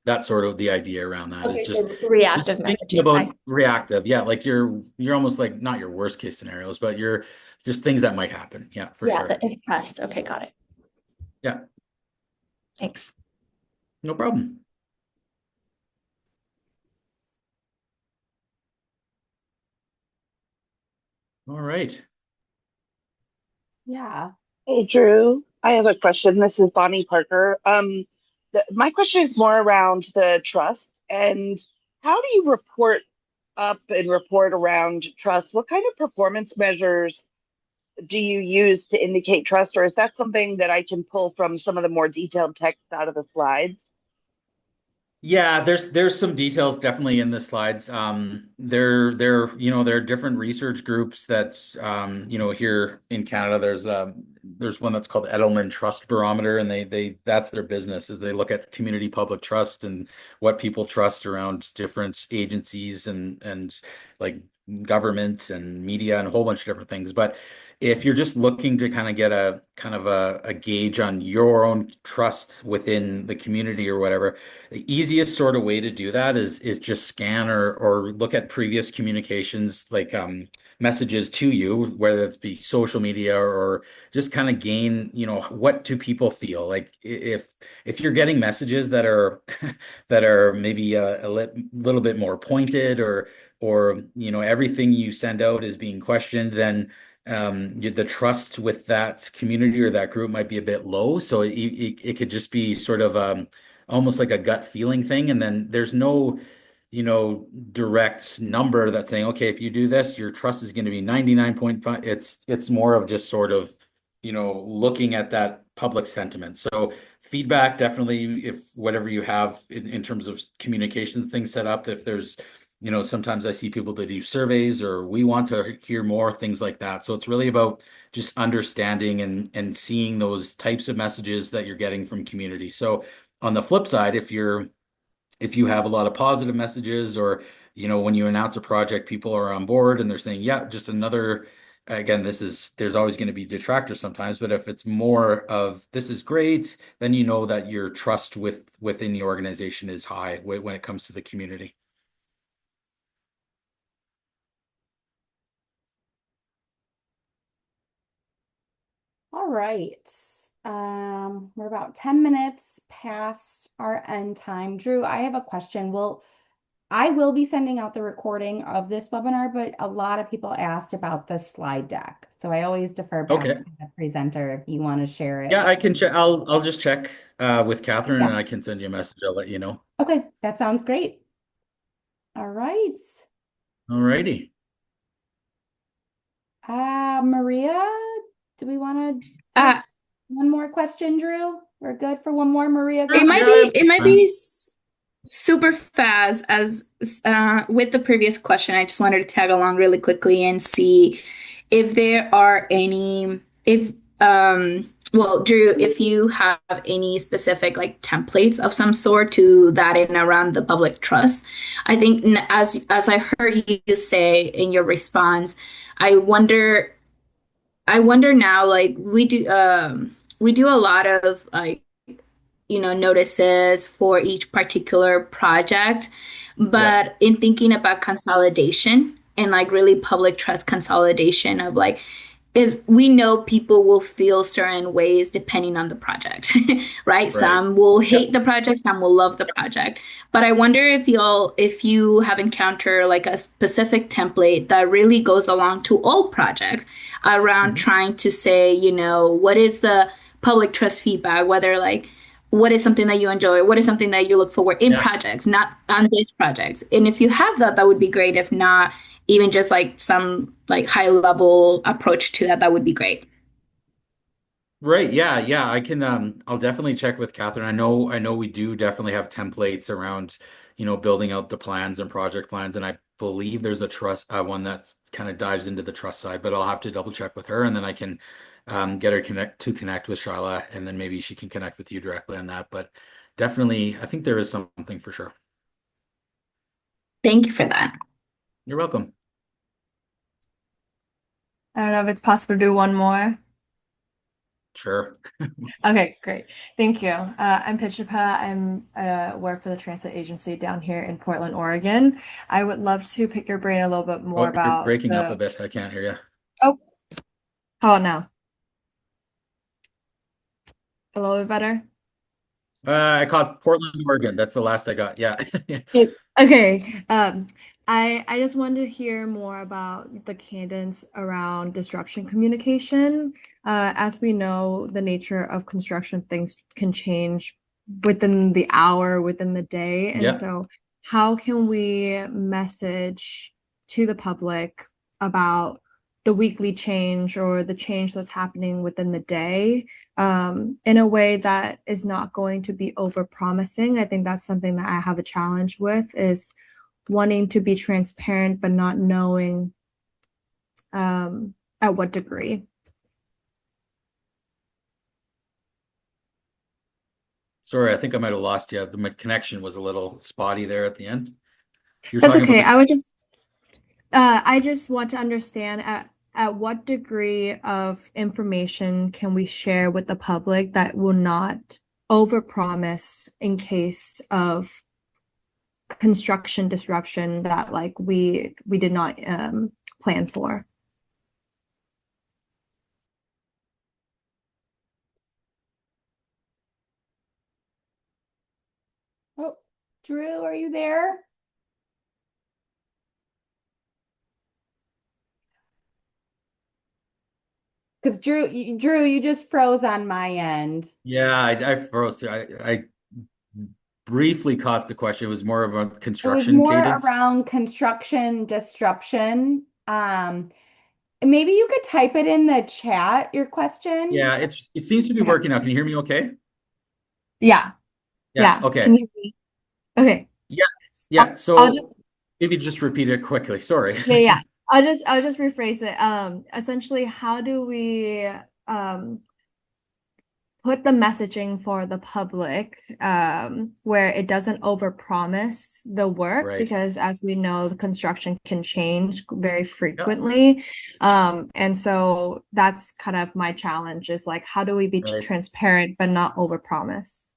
Speaker 2: that's sort of the idea around that is
Speaker 4: Okay,
Speaker 2: just
Speaker 4: so reactive
Speaker 2: just thinking
Speaker 4: messaging.
Speaker 2: about reactive. Yeah, like you're almost like not your worst case scenarios, but you're just things that might happen. Yeah, for
Speaker 4: Yeah,
Speaker 2: sure.
Speaker 4: the if pressed. Okay, got it.
Speaker 2: Yeah,
Speaker 4: Thanks.
Speaker 2: no problem. All right.
Speaker 1: Yeah.
Speaker 5: Hey, Drew, I have a question. This is Bonnie Parker. My question is more around the trust and how do you report up and report around trust? What kind of performance measures do you use to indicate trust, or is that something that I can pull from some of the more detailed text out of the slides?
Speaker 2: Yeah, there's some details definitely in the slides. There are different research groups that's here in Canada. There's one that's called Edelman Trust Barometer, and they that's their business is they look at community public trust and what people trust around different agencies and like government and media and a whole bunch of different things. But if you're just looking to kind of get a kind of a gauge on your own trust within the community or whatever, the easiest sort of way to do that is just scan or look at previous communications like messages to you, whether it's be social media or just kind of gain, what do people feel like if you're getting messages that are that are maybe little bit more pointed or everything you send out is being questioned, then the trust with that community or that group might be a bit low. So it could just be sort of almost like a gut feeling thing. And then there's no, direct number that's saying, okay, if you do this, your trust is going to be 99.5. It's more of just sort of, looking at that public sentiment. So feedback, definitely, if whatever you have in terms of communication things set up, if there's, sometimes I see people that do surveys or we want to hear more, things like that. So it's really about just understanding and seeing those types of messages that you're getting from community. So on the flip side, if you have a lot of positive messages or when you announce a project, people are on board and they're saying, yeah, just another again, there's always going to be detractors sometimes, but if it's more of this is great, then you know that your trust within the organization is high when it comes to the community.
Speaker 1: All right. We're about 10 minutes past our end time. Drew, I have a question. I will be sending out the recording of this webinar, but a lot of people asked about the slide deck. So I always defer back
Speaker 2: Okay.
Speaker 1: to the presenter if you want to share it.
Speaker 2: Yeah, I can check. I'll just check with Catherine and
Speaker 1: Yeah.
Speaker 2: I can send you a message. I'll let you know.
Speaker 1: Okay, that sounds great. All right.
Speaker 2: All righty.
Speaker 1: Maria, do we want to take
Speaker 6: Uh,
Speaker 1: one more question, Drew? We're good for one more, Maria.
Speaker 6: it
Speaker 1: Go
Speaker 6: might
Speaker 1: ahead.
Speaker 6: be
Speaker 2: Fine.
Speaker 6: super fast as with the previous question. I just wanted to tag along really quickly and see if there are any if well, Drew, if you have any specific like templates of some sort to that in around the public trust. I think as I heard you say in your response, I wonder I wonder now, like we do a lot of like, notices for each particular project.
Speaker 2: Yeah,
Speaker 6: But in thinking about consolidation and like really public trust consolidation of like, is we know people will feel certain ways depending on the project, right?
Speaker 2: right.
Speaker 6: Some will
Speaker 2: Yep.
Speaker 6: hate the project, some will love the project. But I wonder if you have encountered like a specific template that really goes along to all projects around
Speaker 2: Mhm.
Speaker 6: trying to say, what is the public trust feedback, whether like what is something that you enjoy, what is something that you look forward in
Speaker 2: Yeah.
Speaker 6: projects, not on this projects. And if you have that, that would be great. If not, even just like some like high level approach to that, that would be great.
Speaker 2: Right. Yeah. Yeah. I can I'll definitely check with Catherine. I know we do definitely have templates around, building out the plans and project plans. And I believe there's a trust one that's kind of dives into the trust side, but I'll have to double check with her and then I can get her connect with Shyla and then maybe she can connect with you directly on that. But definitely I think there is something for sure.
Speaker 6: Thank you for that.
Speaker 2: You're welcome.
Speaker 7: I don't know if it's possible to do one more.
Speaker 2: Sure.
Speaker 7: Okay, great. Thank you. I'm Pitchapa. I'm work for the transit agency down here in Portland, Oregon. I would love to pick your brain a little bit more
Speaker 2: Oh, you're
Speaker 7: about
Speaker 2: breaking up a
Speaker 7: the.
Speaker 2: bit. I can't hear you.
Speaker 7: Oh, how about now? A little bit better?
Speaker 2: I caught Portland, Oregon. That's the last I got. Yeah.
Speaker 7: Okay. I just wanted to hear more about the cadence around disruption communication. As we know, the nature of construction, things can change within the hour, within the day. And
Speaker 2: Yeah.
Speaker 7: so, how can we message to the public about the weekly change or the change that's happening within the day, in a way that is not going to be over-promising? I think that's something that I have a challenge with, is wanting to be transparent but not knowing at what degree.
Speaker 2: Sorry, I think I might have lost you. My connection was a little spotty there at the end. You're
Speaker 7: That's
Speaker 2: talking about
Speaker 7: okay.
Speaker 2: the
Speaker 7: I just want to understand at what degree of information can we share with the public that will not overpromise in case of construction disruption that like we did not plan for.
Speaker 1: Oh, Drew, are you there? Because Drew, you just froze on my end.
Speaker 2: Yeah, I froze. I briefly caught the question. It was more about
Speaker 1: It was
Speaker 2: construction
Speaker 1: more
Speaker 2: cadence.
Speaker 1: around construction disruption. Maybe you could type it in the chat, your question.
Speaker 2: Yeah, it seems to be
Speaker 7: Okay.
Speaker 2: working now. Can you hear me okay?
Speaker 7: Yeah.
Speaker 2: Yeah,
Speaker 7: Yeah.
Speaker 2: okay.
Speaker 7: Can you hear me? Okay.
Speaker 2: Yeah, yeah.
Speaker 7: I'll
Speaker 2: So
Speaker 7: just
Speaker 2: maybe just repeat it quickly. Sorry.
Speaker 7: yeah. I'll just rephrase it. Essentially, how do we um put the messaging for the public where it doesn't overpromise the work,
Speaker 2: Right.
Speaker 7: because as we know, the construction can change very
Speaker 2: Yeah,
Speaker 7: frequently. And so that's kind of my challenge, is like, how do we be
Speaker 2: right.
Speaker 7: transparent but not overpromise?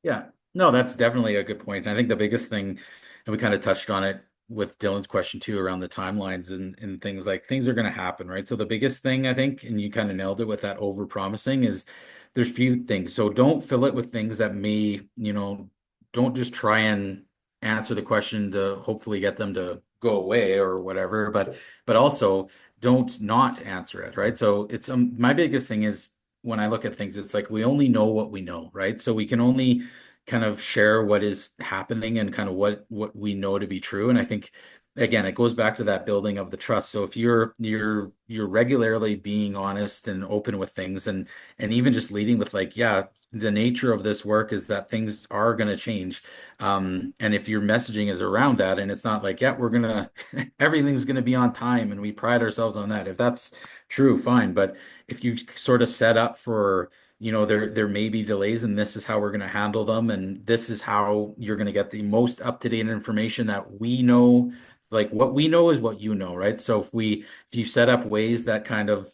Speaker 2: Yeah, no, that's definitely a good point. I think the biggest thing, and we kind of touched on it with Dylan's question too, around the timelines and things like things are going to happen, right? So the biggest thing I think, and you kind of nailed it with that over promising, is there's few things. So don't fill it with things that may, don't just try answer the question to hopefully get them to go away or whatever, but also don't not answer it, right? So it's my biggest thing is when I look at things, it's like we only know what we know, right? So we can only kind of share what is happening and kind of what we know to be true. And I think again, it goes back to that building of the trust. So if you're regularly being honest and open with things and even just leading with like, yeah, the nature of this work is that things are going to change. And if your messaging is around that and it's not like, yeah, we're gonna everything's gonna be on time and we pride ourselves on that. If that's true, fine. But if you sort of set up for, there may be delays and this is how we're going to handle them and this is how you're going to get the most up-to-date information that we know, like what we know is what you know, right? So if you set up ways that kind of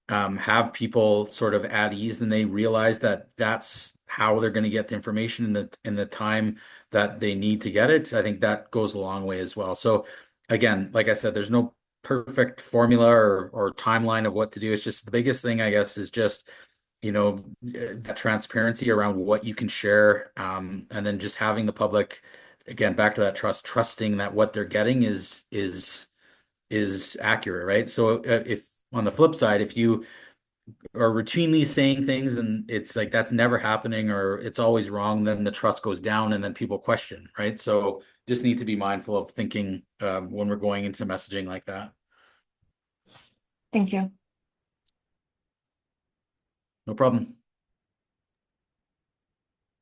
Speaker 2: have people sort of at ease and they realize that that's how they're going to get the information in the time that they need to get it, I think that goes a long way as well. So again, like I said, there's no perfect formula or timeline of what to do. It's just the biggest thing, I guess, is just that transparency around what you can share, and then just having the public, again, back to that trusting that what they're getting is accurate, right? So if on the flip side, if you are routinely saying things and it's like that's never happening or it's always wrong, then the trust goes down and then people question, right? So just need to be mindful of thinking when we're going into messaging like that.
Speaker 7: Thank you.
Speaker 2: No problem.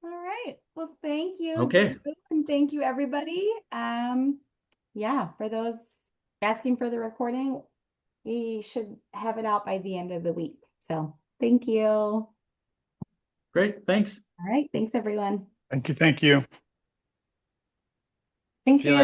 Speaker 1: All right. Well, thank you,
Speaker 2: Okay.
Speaker 1: Drew, and thank you, everybody. Yeah, for those asking for the recording, we should have it out by the end of the week. So thank you. All
Speaker 2: Great. Thanks.
Speaker 1: right. Thanks, everyone.
Speaker 3: Thank you. Thank you.
Speaker 7: Thank
Speaker 2: See you
Speaker 7: you.
Speaker 2: later.